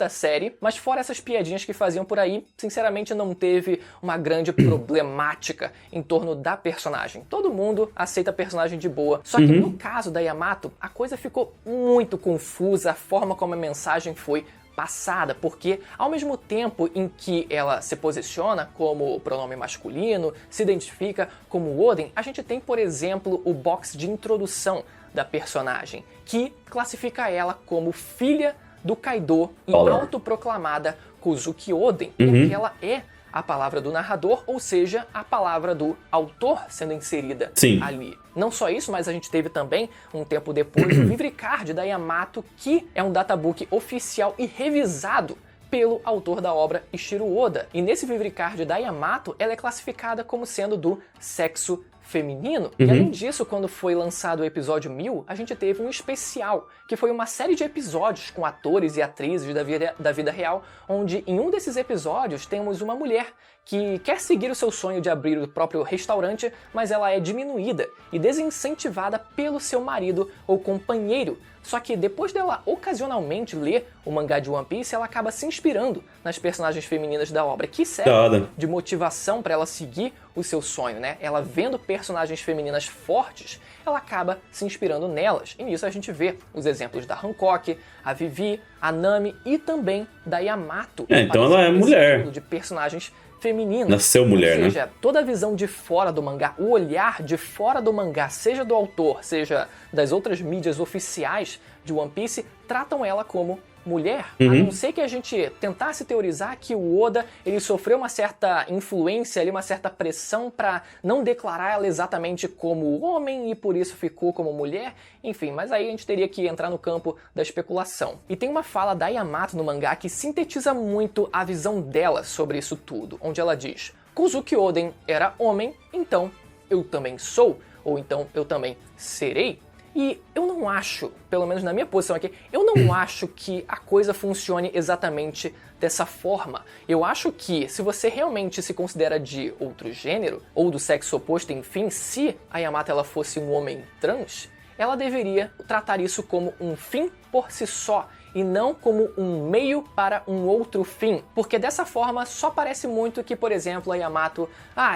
série, mas fora essas piadinhas que faziam por aí, sinceramente não teve uma grande problemática em torno da personagem. Todo mundo aceita a personagem de boa, só que no caso da Yamato, a coisa ficou muito confusa, a forma como a mensagem foi passada, porque ao mesmo tempo em que ela se posiciona como pronome masculino, se identifica como Oden, a gente tem, por exemplo, o box de introdução da personagem, que classifica ela como filha do Kaido e autoproclamada Kozuki Oden, e aquela é a palavra do narrador, ou seja, a palavra do autor sendo inserida ali. Não só isso, mas a gente teve também, um tempo depois, o Vivre Card da Yamato, que é um databook oficial e revisado pelo autor da obra Ishiro Oda. E nesse Vivre Card da Yamato, ela é classificada como sendo do sexo feminino. E além disso, quando foi lançado o episódio 1000, a gente teve um especial, que foi uma série de episódios com atores e atrizes da vida real, onde em um desses episódios temos uma mulher que quer seguir o seu sonho de abrir o próprio restaurante, mas ela é diminuída e desincentivada pelo seu marido ou companheiro. Só que depois dela ocasionalmente ler o mangá de One Piece, ela acaba se inspirando nas personagens femininas da obra, que servem de motivação para ela seguir o seu sonho, né? Ela vendo personagens femininas fortes, ela acaba se inspirando nelas. E nisso a gente vê os exemplos da Hancock, a Vivi, a Nami e também da Yamato. Então ela é mulher. De personagens femininas. Nasceu mulher, né? Ou seja, toda a visão de fora do mangá, o olhar de fora do mangá, seja do autor, seja das outras mídias oficiais de One Piece, tratam ela como mulher. A não ser que a gente tentasse teorizar que o Oda ele sofreu uma certa influência, ali, uma certa pressão para não declarar ela exatamente como homem e por isso ficou como mulher. Enfim, mas aí a gente teria que entrar no campo da especulação. E tem uma fala da Yamato no mangá que sintetiza muito a visão dela sobre isso tudo, onde ela diz: Kozuki Oden era homem, então eu também sou, ou então eu também serei. E eu não acho, pelo menos na minha posição aqui, eu não acho que a coisa funcione exatamente dessa forma. Eu acho que se você realmente se considera de outro gênero, ou do sexo oposto, enfim, se a Yamato ela fosse um homem trans, ela deveria tratar isso como um fim por si só, e não como um meio para um outro fim. Porque dessa forma só parece muito que, por exemplo, a Yamato,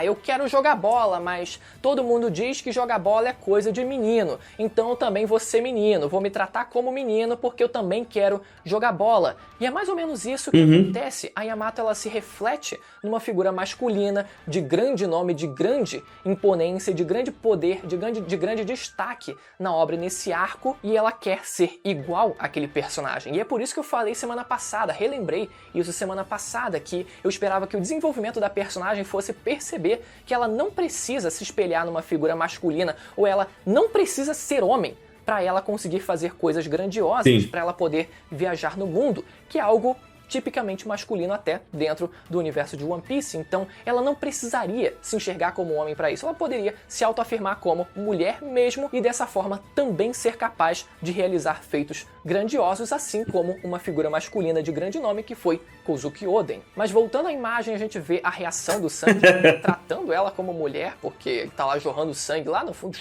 eu quero jogar bola, mas todo mundo diz que jogar bola é coisa de menino, então eu também vou ser menino, vou me tratar como menino porque eu também quero jogar bola. E é mais ou menos isso que acontece. A Yamato ela se reflete numa figura masculina, de grande nome, de grande imponência, de grande poder, de grande destaque na obra nesse arco, e ela quer ser igual àquele personagem. E é por isso que eu falei semana passada, relembrei isso semana passada, que eu esperava que o desenvolvimento da personagem fosse perceber que ela não precisa se espelhar numa figura masculina, ou ela não precisa ser homem para ela conseguir fazer coisas grandiosas, para ela poder viajar no mundo, que é algo tipicamente masculino até dentro do universo de One Piece. Então ela não precisaria se enxergar como homem para isso, ela poderia se autoafirmar como mulher mesmo e dessa forma também ser capaz de realizar feitos grandiosos, assim como uma figura masculina de grande nome que foi Kozuki Oden. Mas voltando à imagem, a gente vê a reação do Sanji tratando ela como mulher, porque tá lá jorrando sangue lá no fundo,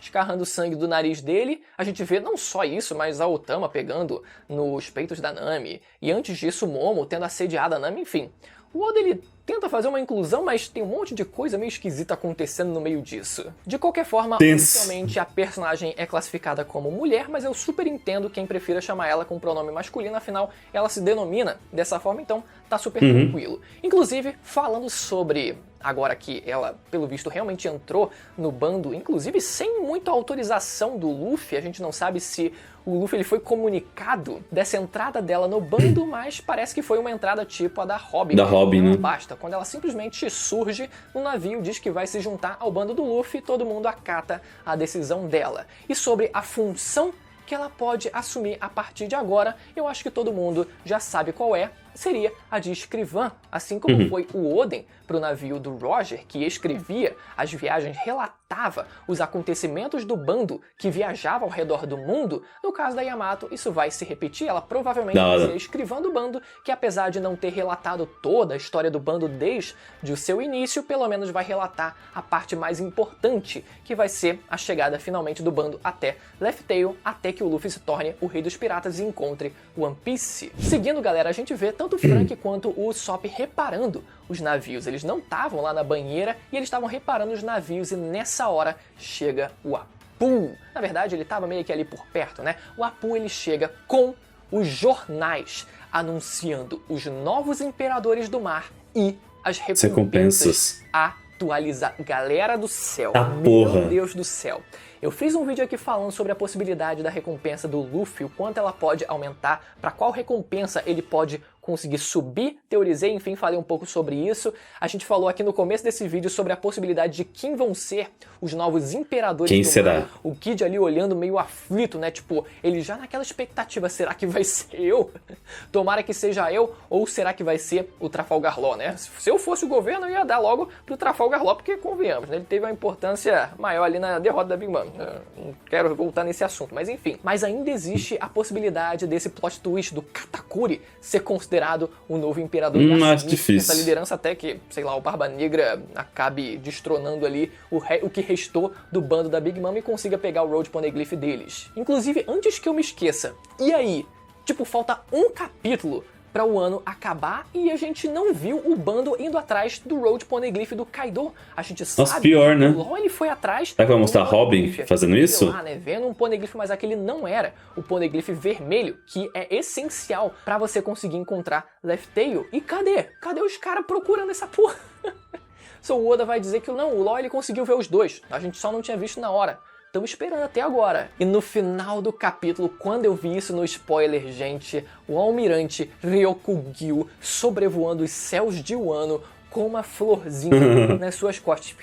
escarrando o sangue do nariz dele. A gente vê não só isso, mas a Otama pegando nos peitos da Nami, e antes disso o Momo tendo assediado a Nami, enfim. O Oda ele tenta fazer uma inclusão, mas tem um monte de coisa meio esquisita acontecendo no meio disso. De qualquer forma, oficialmente a personagem é classificada como mulher, mas eu super entendo quem prefira chamar ela com pronome masculino, afinal ela se denomina dessa forma, então tá super tranquilo. Inclusive, falando sobre agora que ela, pelo visto, realmente entrou no bando, inclusive sem muita autorização do Luffy, a gente não sabe se o Luffy ele foi comunicado dessa entrada dela no bando, mas parece que foi uma entrada tipo a da Robin. Da Robin, né? Basta, quando ela simplesmente surge no navio, diz que vai se juntar ao bando do Luffy, todo mundo acata a decisão dela. E sobre a função que ela pode assumir a partir de agora, eu acho que todo mundo já sabe qual é, seria a de escrivã, assim como foi o Oden para o navio do Roger, que escrevia as viagens, relatava os acontecimentos do bando que viajava ao redor do mundo. No caso da Yamato, isso vai se repetir, ela provavelmente vai ser a escrivã do bando, que apesar de não ter relatado toda a história do bando desde o seu início, pelo menos vai relatar a parte mais importante, que vai ser a chegada finalmente do bando até Laugh Tale, até que o Luffy se torne o rei dos piratas e encontre One Piece. Seguindo, galera, a gente vê tanto o Frank quanto o Usopp reparando os navios. Eles não estavam lá na banheira e eles estavam reparando os navios, e nessa hora chega o Apu. Na verdade, ele estava meio que ali por perto, né? O Apu ele chega com os jornais anunciando os novos imperadores do mar e as recompensas atualizadas. Galera do céu, meu Deus do céu. Eu fiz um vídeo aqui falando sobre a possibilidade da recompensa do Luffy, o quanto ela pode aumentar, para qual recompensa ele pode conseguir subir, teorizei, enfim, falei um pouco sobre isso. A gente falou aqui no começo desse vídeo sobre a possibilidade de quem vão ser os novos imperadores Quem do será? mundo. O Kid ali olhando meio aflito, né? Tipo, ele já naquela expectativa, será que vai ser eu? Tomara que seja eu, ou será que vai ser o Trafalgar Law, né? Se eu fosse o governo, eu ia dar logo pro Trafalgar Law, porque convenhamos, né? Ele teve uma importância maior ali na derrota da Big Mom. Não quero voltar nesse assunto, mas enfim. Mas ainda existe a possibilidade desse plot twist do Katakuri ser considerado o novo imperador e acho assumir difícil. essa liderança até que, sei lá, o Barba Negra acabe destronando ali o que restou do bando da Big Mom e consiga pegar o Road Poneglyph deles. Inclusive, antes que eu me esqueça, e aí? Tipo, falta um capítulo para o ano acabar e a gente não viu o bando indo atrás do Road Poneglyph do Kaido. A gente sabe pior, né? que o Law ele foi atrás... Será que vai mostrar do Robin Poneglyph. fazendo Sei isso? lá, né? Vendo um Poneglyph, mas aquele não era o Poneglyph vermelho, que é essencial para você conseguir encontrar Left Tail. E cadê? Cadê os caras procurando essa porra? So, o Oda vai dizer que não, o Law ele conseguiu ver os dois. A gente só não tinha visto na hora. Estamos esperando até agora. E no final do capítulo, quando eu vi isso no spoiler, gente, o almirante Ryokugyu sobrevoando os céus de Wano com uma florzinha nas suas costas.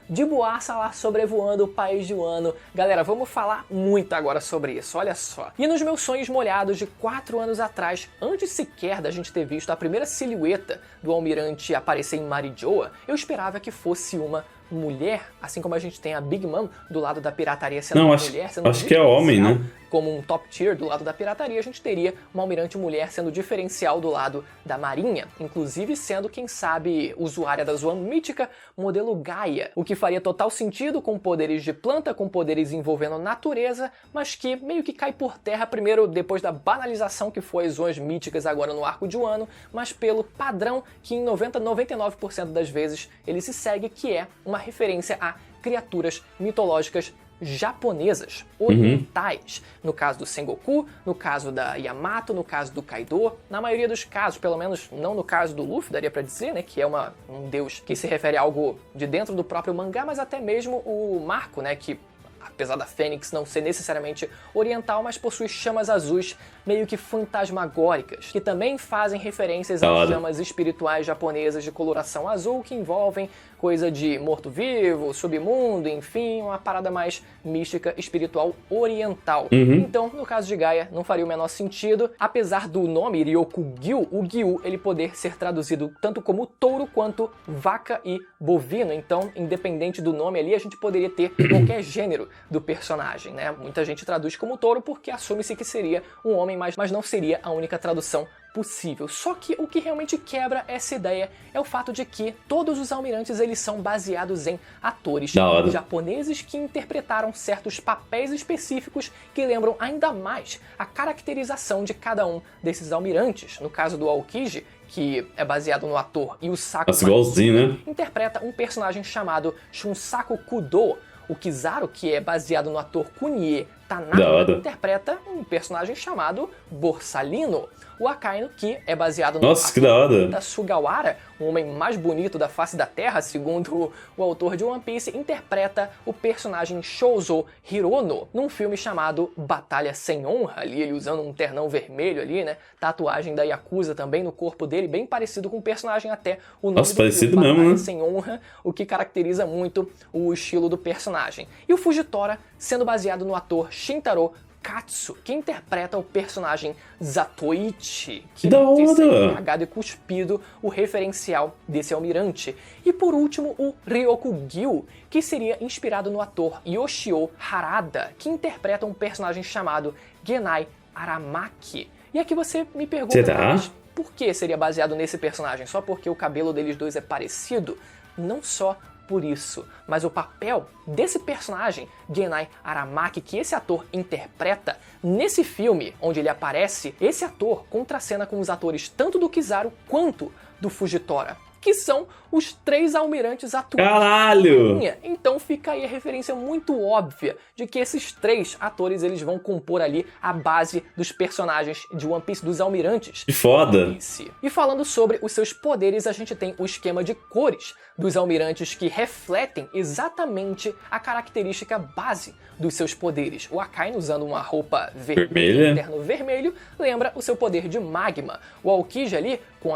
De boaça lá sobrevoando o país de Wano. Galera, vamos falar muito agora sobre isso, olha só. E nos meus sonhos molhados de 4 anos atrás, antes sequer da gente ter visto a primeira silhueta do almirante aparecer em Marijoa, eu esperava que fosse uma mulher, assim como a gente tem a Big Mom do lado da pirataria sendo Não, uma acho- mulher, sendo acho que é homem, né? como um top tier do lado da pirataria, a gente teria uma almirante mulher sendo diferencial do lado da marinha, inclusive sendo, quem sabe, usuária da Zoan mítica, modelo Gaia, o que faria total sentido com poderes de planta, com poderes envolvendo natureza, mas que meio que cai por terra primeiro depois da banalização que foi as Zoans míticas agora no arco de Wano, mas pelo padrão que em 99% das vezes ele se segue, que é uma referência a criaturas mitológicas japonesas, orientais, no caso do Sengoku, no caso da Yamato, no caso do Kaido, na maioria dos casos, pelo menos não no caso do Luffy, daria pra dizer, né, que é um deus que se refere a algo de dentro do próprio mangá, mas até mesmo o Marco, né, que apesar da Fênix não ser necessariamente oriental, mas possui chamas azuis meio que fantasmagóricas, que também fazem referências às chamas espirituais japonesas de coloração azul, que envolvem coisa de morto-vivo, submundo, enfim, uma parada mais mística, espiritual, oriental. Então, no caso de Gaia, não faria o menor sentido, apesar do nome Ryokugyu, o Gyu, ele poder ser traduzido tanto como touro quanto vaca e bovino, então, independente do nome ali, a gente poderia ter qualquer gênero do personagem, né? Muita gente traduz como touro porque assume-se que seria um homem, mas não seria a única tradução possível. Só que o que realmente quebra essa ideia é o fato de que todos os almirantes eles são baseados em atores japoneses que interpretaram certos papéis específicos que lembram ainda mais a caracterização de cada um desses almirantes. No caso do Aokiji, que é baseado no ator Yusaku igualzinho, né? interpreta um personagem chamado Shunsaku Kudo. O Kizaru, que é baseado no ator Kunie Tanaka, interpreta um personagem chamado Borsalino. O Akainu, que é baseado no ator Sugawara, o homem mais bonito da face da Terra, segundo o autor de One Piece, interpreta o personagem Shouzo Hirono num filme chamado Batalha Sem Honra, ali ele usando um ternão vermelho ali, né? Tatuagem da Yakuza também no corpo dele, bem parecido com o personagem até o nome do parecido filme, mesmo, Batalha né? Sem Honra, o que caracteriza muito o estilo do personagem. E o Fujitora sendo baseado no ator Shintaro Katsu, que interpreta o personagem Zatoichi, que tem cagado e cuspido o referencial desse almirante. E por último, o Ryokugyu, que seria inspirado no ator Yoshio Harada, que interpreta um personagem chamado Genai Aramaki. E aqui você me pergunta, mas por que seria baseado nesse personagem? Só porque o cabelo deles dois é parecido? Não só por isso, mas o papel desse personagem, Genai Aramaki, que esse ator interpreta, nesse filme onde ele aparece, esse ator contracena com os atores tanto do Kizaru quanto do Fujitora. que são os 3 almirantes atuais. Caralho! Então fica aí a referência muito óbvia de que esses 3 atores eles vão compor ali a base dos personagens de One Piece, dos almirantes. Que foda! One Piece. E falando sobre os seus poderes, a gente tem o esquema de cores dos almirantes que refletem exatamente a característica base dos seus poderes. O Akainu usando uma roupa vermelha, um terno vermelho, lembra o seu poder de magma. O Aokiji ali com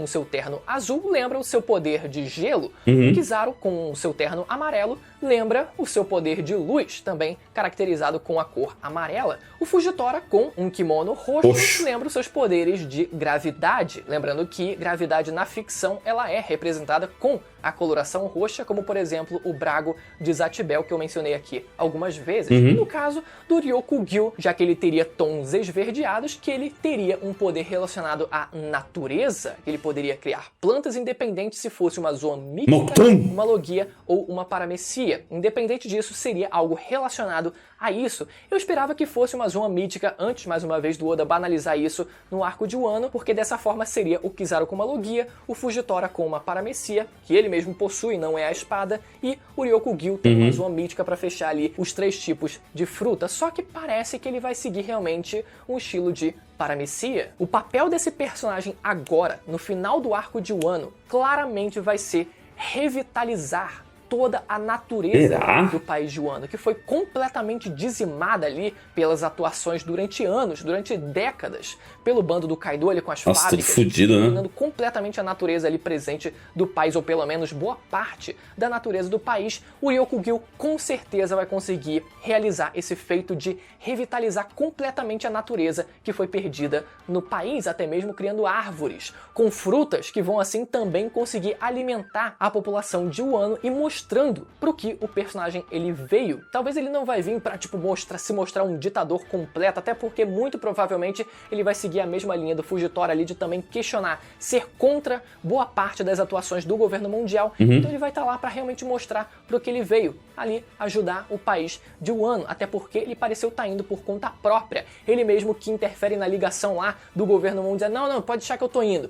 o seu terno azul lembra o seu poder de gelo. O Kizaru com o seu terno amarelo lembra o seu poder de luz, também caracterizado com a cor amarela. O Fujitora com um kimono roxo lembra os seus poderes de gravidade. Lembrando que gravidade na ficção ela é representada com a coloração roxa, como por exemplo o Brago de Zatibel, que eu mencionei aqui algumas vezes. No caso do Ryokugyu, já que ele teria tons esverdeados, que ele teria um poder relacionado à natureza, que ele poderia criar plantas independente se fosse uma zoa mística, uma logia ou uma paramecia. Independente disso, seria algo relacionado a isso. Eu esperava que fosse uma zona mítica antes, mais uma vez, do Oda banalizar isso no arco de Wano, porque dessa forma seria o Kizaru com uma logia, o Fujitora com uma paramecia, que ele mesmo possui, não é a espada, e o Ryokugyu tem uma zona mítica para fechar ali os 3 tipos de fruta, só que parece que ele vai seguir realmente um estilo de paramecia. O papel desse personagem agora, no final do arco de Wano, claramente vai ser revitalizar toda a natureza do país de Wano, que foi completamente dizimada ali pelas atuações durante anos, durante décadas, pelo bando do Kaido ali com as fábricas, eliminando completamente a natureza ali presente do país, ou pelo menos boa parte da natureza do país. O Ryokugyu com certeza vai conseguir realizar esse feito de revitalizar completamente a natureza que foi perdida no país, até mesmo criando árvores com frutas que vão assim também conseguir alimentar a população de Wano e mostrando pro que o personagem ele veio. Talvez ele não vai vir pra tipo se mostrar um ditador completo, até porque muito provavelmente ele vai seguir a mesma linha do Fujitora ali de também questionar, ser contra boa parte das atuações do governo mundial. Então ele vai estar lá pra realmente mostrar pro que ele veio, ali ajudar o país de Wano, até porque ele pareceu estar indo por conta própria. Ele mesmo que interfere na ligação lá do governo mundial, não, pode deixar que eu tô indo,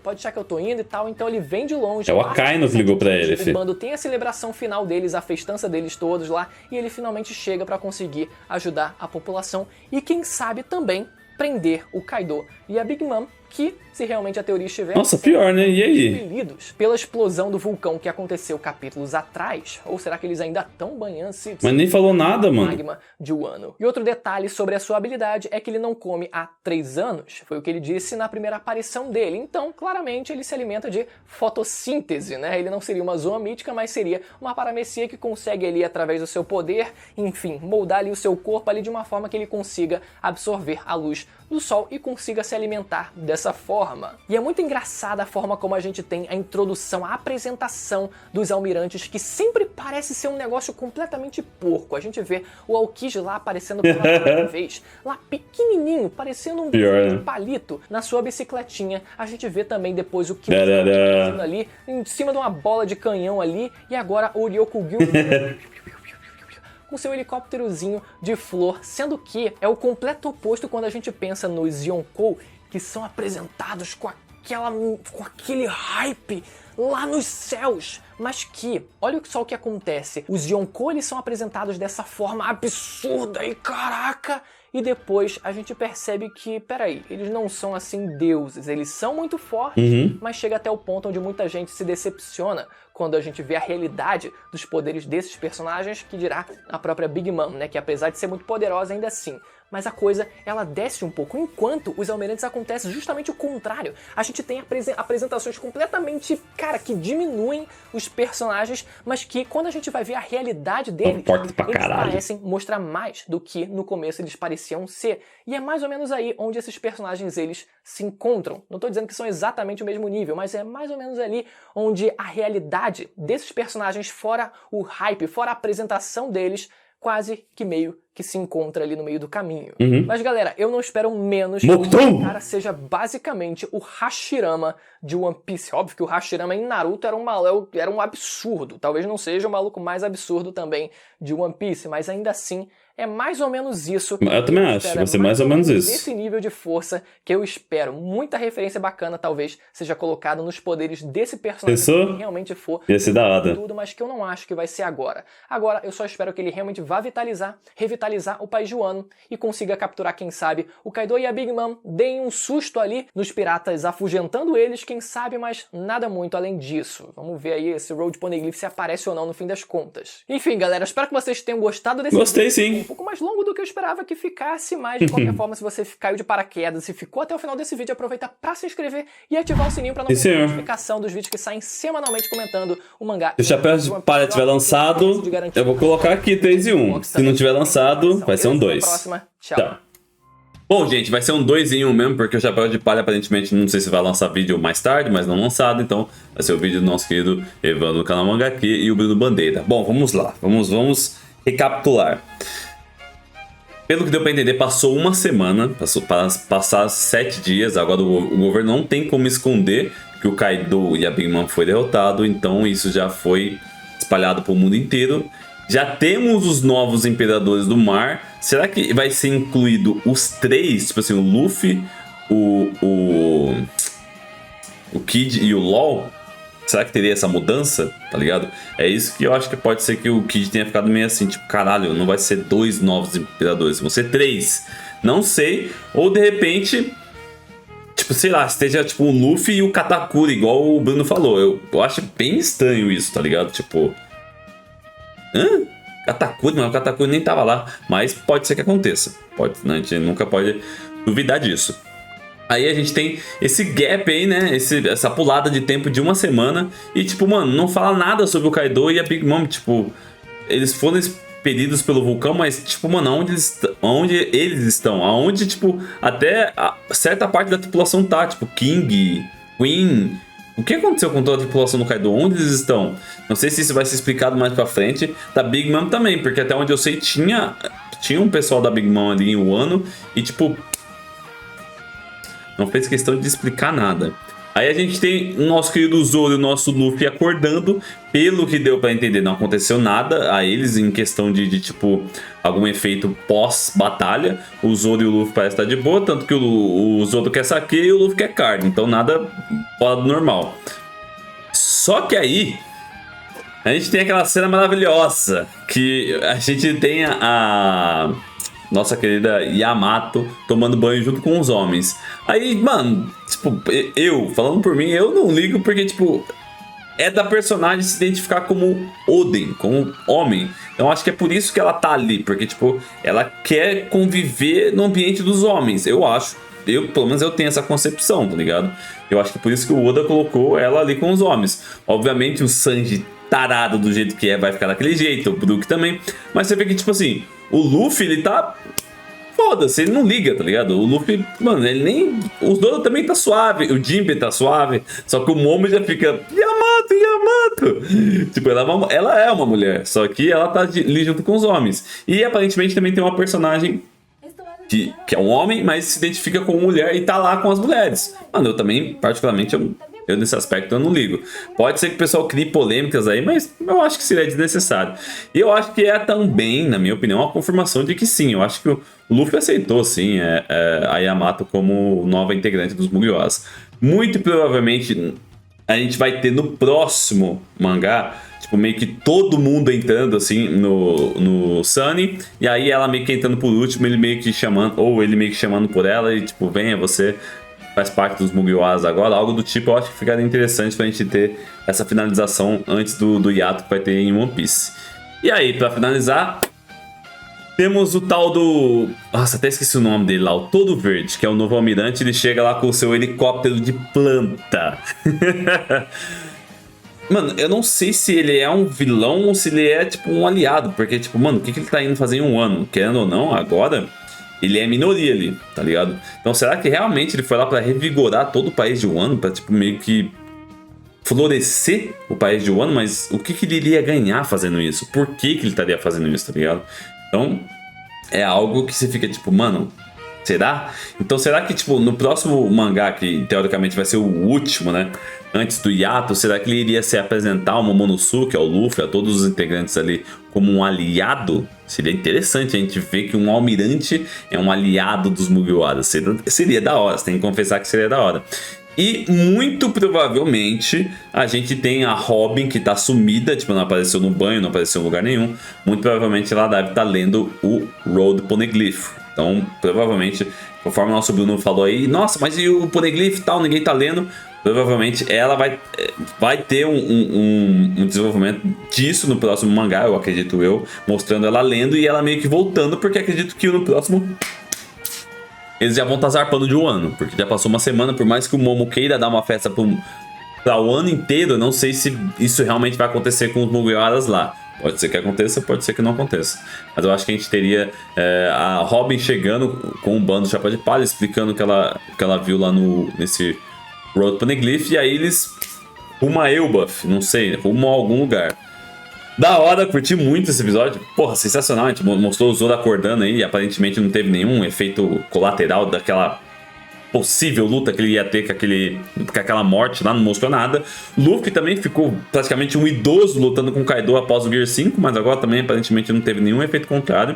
e tal. Então ele vem de longe. É o Akainu que ligou pra ele, filho. O bando tem a celebração final deles, a festança deles todos lá, e ele finalmente chega pra conseguir ajudar a população e quem sabe também prender o Kaido e a Big Mom, que, se realmente a teoria estiver... Nossa, pior, né? E aí? ...expelidos pela explosão do vulcão que aconteceu capítulos atrás, ou será que eles ainda estão banhando-se... Mas nem falou nada, mano. ...magma de Wano. E outro detalhe sobre a sua habilidade é que ele não come há 3 anos, foi o que ele disse na primeira aparição dele. Então, claramente, ele se alimenta de fotossíntese, né? Ele não seria uma zoa mítica, mas seria uma paramecia que consegue ali, através do seu poder, enfim, moldar ali o seu corpo ali de uma forma que ele consiga absorver a luz do sol e consiga se alimentar dessa forma. E é muito engraçada a forma como a gente tem a introdução, a apresentação dos almirantes, que sempre parece ser um negócio completamente porco. A gente vê o Aokiji lá aparecendo pela primeira vez, lá pequenininho, parecendo um palito na sua bicicletinha. A gente vê também depois o Kizaru ali, em cima de uma bola de canhão ali, e agora o Ryokugyu com seu helicópterozinho de flor, sendo que é o completo oposto quando a gente pensa nos Yonkou, que são apresentados com aquele hype lá nos céus, mas que, olha só o que acontece, os Yonkou eles são apresentados dessa forma absurda e caraca, e depois a gente percebe que, peraí, eles não são assim deuses, eles são muito fortes, mas chega até o ponto onde muita gente se decepciona quando a gente vê a realidade dos poderes desses personagens, que dirá a própria Big Mom, né, que apesar de ser muito poderosa ainda assim, mas a coisa, ela desce um pouco, enquanto os almirantes acontece justamente o contrário. A gente tem apresentações completamente, cara, que diminuem os personagens, mas que quando a gente vai ver a realidade deles, eles parecem mostrar mais do que no começo eles pareciam ser. E é mais ou menos aí onde esses personagens, eles se encontram. Não tô dizendo que são exatamente o mesmo nível, mas é mais ou menos ali onde a realidade desses personagens, fora o hype, fora a apresentação deles, quase que meio que se encontra ali no meio do caminho. Uhum. Mas galera, eu não espero menos Mokuton! que o cara seja basicamente o Hashirama de One Piece. Óbvio que o Hashirama em Naruto era um absurdo. Talvez não seja o maluco mais absurdo também de One Piece, mas ainda assim é mais ou menos isso. Eu também acho, vai ser mais ou menos isso. Esse nível de força que eu espero. Muita referência bacana talvez seja colocada nos poderes desse personagem que realmente for. Ia ser da hora. Tudo, mas que eu não acho que vai ser agora. Agora, eu só espero que ele realmente vá revitalizar o país de Wano e consiga capturar, quem sabe, o Kaido e a Big Mom, deem um susto ali nos piratas afugentando eles, quem sabe, mas nada muito além disso. Vamos ver aí esse Road Poneglyph se aparece ou não no fim das contas. Enfim, galera, espero que vocês tenham gostado desse Gostei, vídeo. sim. Um pouco mais longo do que eu esperava que ficasse, mas de qualquer forma, se você caiu de paraquedas, se ficou até o final desse vídeo, aproveita pra se inscrever e ativar o sininho pra não perder a notificação dos vídeos que saem semanalmente comentando o mangá. Se o Chapéu de Palha tiver lançado, eu vou colocar aqui 3 e 1. Se não tiver lançado, vai ser um 2. Até a próxima. Tchau. Bom, gente, vai ser um 2 em 1 mesmo, porque o Chapéu de Palha aparentemente não sei se vai lançar vídeo mais tarde, mas não lançado, então vai ser o vídeo do nosso querido Evandro do canal Manga aqui e o Bruno Bandeira. Bom, vamos lá, vamos recapitular. Pelo que deu pra entender, passou uma semana, passar 7 dias, agora o governo não tem como esconder que o Kaido e a Big Mom foi derrotado, então isso já foi espalhado pro mundo inteiro. Já temos os novos imperadores do mar. Será que vai ser incluído os 3, tipo assim, o Luffy, o Kid e o LOL? Será que teria essa mudança, tá ligado? É isso que eu acho que pode ser que o Kid tenha ficado meio assim, tipo, caralho, não vai ser 2 novos imperadores, vão ser 3. Não sei, ou de repente, tipo, sei lá, esteja tipo o Luffy e o Katakuri, igual o Bruno falou. Eu acho bem estranho isso, tá ligado? Tipo, Katakuri, mas o Katakuri nem tava lá. Mas pode ser que aconteça. Pode, né? A gente nunca pode duvidar disso. Aí a gente tem esse gap aí, né? Essa pulada de tempo de uma semana. E tipo, mano, não fala nada sobre o Kaido e a Big Mom. Tipo, eles foram expelidos pelo vulcão, mas tipo, mano, onde eles estão? Aonde, tipo, até certa parte da tripulação tá. Tipo, King, Queen. O que aconteceu com toda a tripulação do Kaido? Onde eles estão? Não sei se isso vai ser explicado mais pra frente. Da Big Mom também, porque até onde eu sei tinha um pessoal da Big Mom ali em Wano. E tipo, não fez questão de explicar nada. Aí a gente tem o nosso querido Zoro e o nosso Luffy acordando. Pelo que deu pra entender, não aconteceu nada a eles em questão de tipo, algum efeito pós-batalha. O Zoro e o Luffy parecem estar de boa, tanto que o Zoro quer saque e o Luffy quer carne. Então nada fora do normal. Só que aí a gente tem aquela cena maravilhosa que a gente tem a nossa querida Yamato tomando banho junto com os homens. Aí, mano, tipo, falando por mim, eu não ligo porque, tipo, é da personagem se identificar como Oden, como homem. Então acho que é por isso que ela tá ali, porque, tipo, ela quer conviver no ambiente dos homens, eu acho. Pelo menos eu tenho essa concepção, tá ligado? Eu acho que é por isso que o Oda colocou ela ali com os homens. Obviamente o Sanji tarado do jeito que é vai ficar daquele jeito, o Brook também. Mas você vê que, tipo assim, o Luffy, ele tá... Foda-se, ele não liga, tá ligado? O Luffy, mano, ele nem... Os dois também tá suave, o Jinbe tá suave. Só que o Momo já fica... Yamato! Tipo, ela é uma mulher, só que ela tá ali junto com os homens. E aparentemente também tem uma personagem que é um homem, mas se identifica como mulher e tá lá com as mulheres. Mano, eu também, particularmente, eu nesse aspecto eu não ligo. Pode ser que o pessoal crie polêmicas aí, mas eu acho que seria desnecessário. E eu acho que é também, na minha opinião, uma confirmação de que sim, eu acho que o Luffy aceitou sim a Yamato como nova integrante dos Mugiwaras. Muito provavelmente a gente vai ter no próximo mangá, tipo, meio que todo mundo entrando assim no Sunny, e aí ela meio que entrando por último, ele meio que chamando por ela e tipo, venha, você faz parte dos Mugiwaras agora, algo do tipo. Eu acho que ficaria interessante pra gente ter essa finalização antes do hiato que vai ter em One Piece. E aí, pra finalizar, temos o tal do... Nossa, até esqueci o nome dele lá, o Todo Verde, que é o novo almirante. Ele chega lá com o seu helicóptero de planta. Mano, eu não sei se ele é um vilão ou se ele é, tipo, um aliado. Porque, tipo, mano, o que ele tá indo fazer em um ano? Querendo ou não, agora... Ele é minoria ali, tá ligado? Então será que realmente ele foi lá pra revigorar todo o país de Wano? Pra, tipo, meio que florescer o país de Wano? Mas o que ele iria ganhar fazendo isso? Por que ele estaria fazendo isso, tá ligado? Então, é algo que você fica tipo, mano, será? Então será que, tipo, no próximo mangá, que teoricamente vai ser o último, né? Antes do hiato, será que ele iria se apresentar ao Momonosuke, ao Luffy, a todos os integrantes ali como um aliado? Seria interessante a gente ver que um almirante é um aliado dos Mugiwara. Seria da hora, você tem que confessar que seria da hora. E muito provavelmente a gente tem a Robin que tá sumida, tipo, não apareceu no banho, não apareceu em lugar nenhum. Muito provavelmente ela deve estar lendo o Road Poneglyph. Então, provavelmente, conforme o nosso Bruno falou aí, nossa, mas e o Poneglyph e tal, ninguém tá lendo. Provavelmente ela vai ter um desenvolvimento disso no próximo mangá, eu acredito mostrando ela lendo e ela meio que voltando, porque acredito que no próximo eles já vão estar zarpando de um ano, porque já passou uma semana, por mais que o Momo queira dar uma festa para o ano inteiro, eu não sei se isso realmente vai acontecer com os Mugiwaras lá. Pode ser que aconteça, pode ser que não aconteça. Mas eu acho que a gente teria a Robin chegando com um bando de chapéu de palha, explicando o que ela viu lá nesse Road Poneglyph, e aí eles rumam a Elbaf, não sei, rumam a algum lugar. Da hora, curti muito esse episódio. Porra, sensacional. A gente mostrou o Zoro acordando aí. E aparentemente não teve nenhum efeito colateral daquela possível luta que ele ia ter com aquela morte lá. Não mostrou nada. Luffy também ficou praticamente um idoso lutando com o Kaido após o Gear 5. Mas agora também aparentemente não teve nenhum efeito contrário.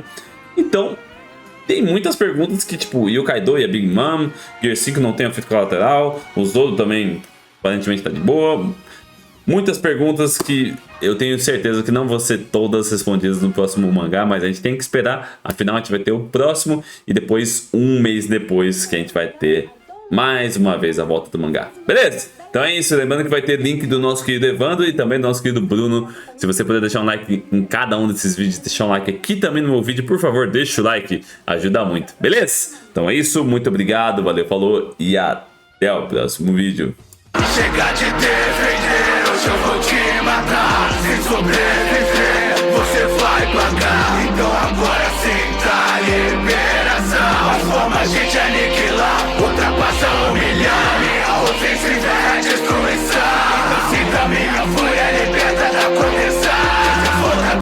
Então, tem muitas perguntas que, tipo, e o Kaido e a Big Mom? Gear 5 não tem efeito colateral. O Zoro também aparentemente tá de boa. Muitas perguntas que eu tenho certeza que não vão ser todas respondidas no próximo mangá, mas a gente tem que esperar. Afinal, a gente vai ter o próximo e depois, um mês depois, que a gente vai ter mais uma vez a volta do mangá. Beleza? Então é isso. Lembrando que vai ter link do nosso querido Evandro e também do nosso querido Bruno. Se você puder deixar um like em cada um desses vídeos, deixar um like aqui também no meu vídeo, por favor, deixa o like. Ajuda muito. Beleza? Então é isso. Muito obrigado. Valeu, falou e até o próximo vídeo. Chega de defender, hoje eu vou te matar. Se sobreviver, você vai pagar. Então agora sinta a liberação. As formas de te aniquilar ultrapassa humilhar. Minha ofensiva é a destruição. Então sinta minha força.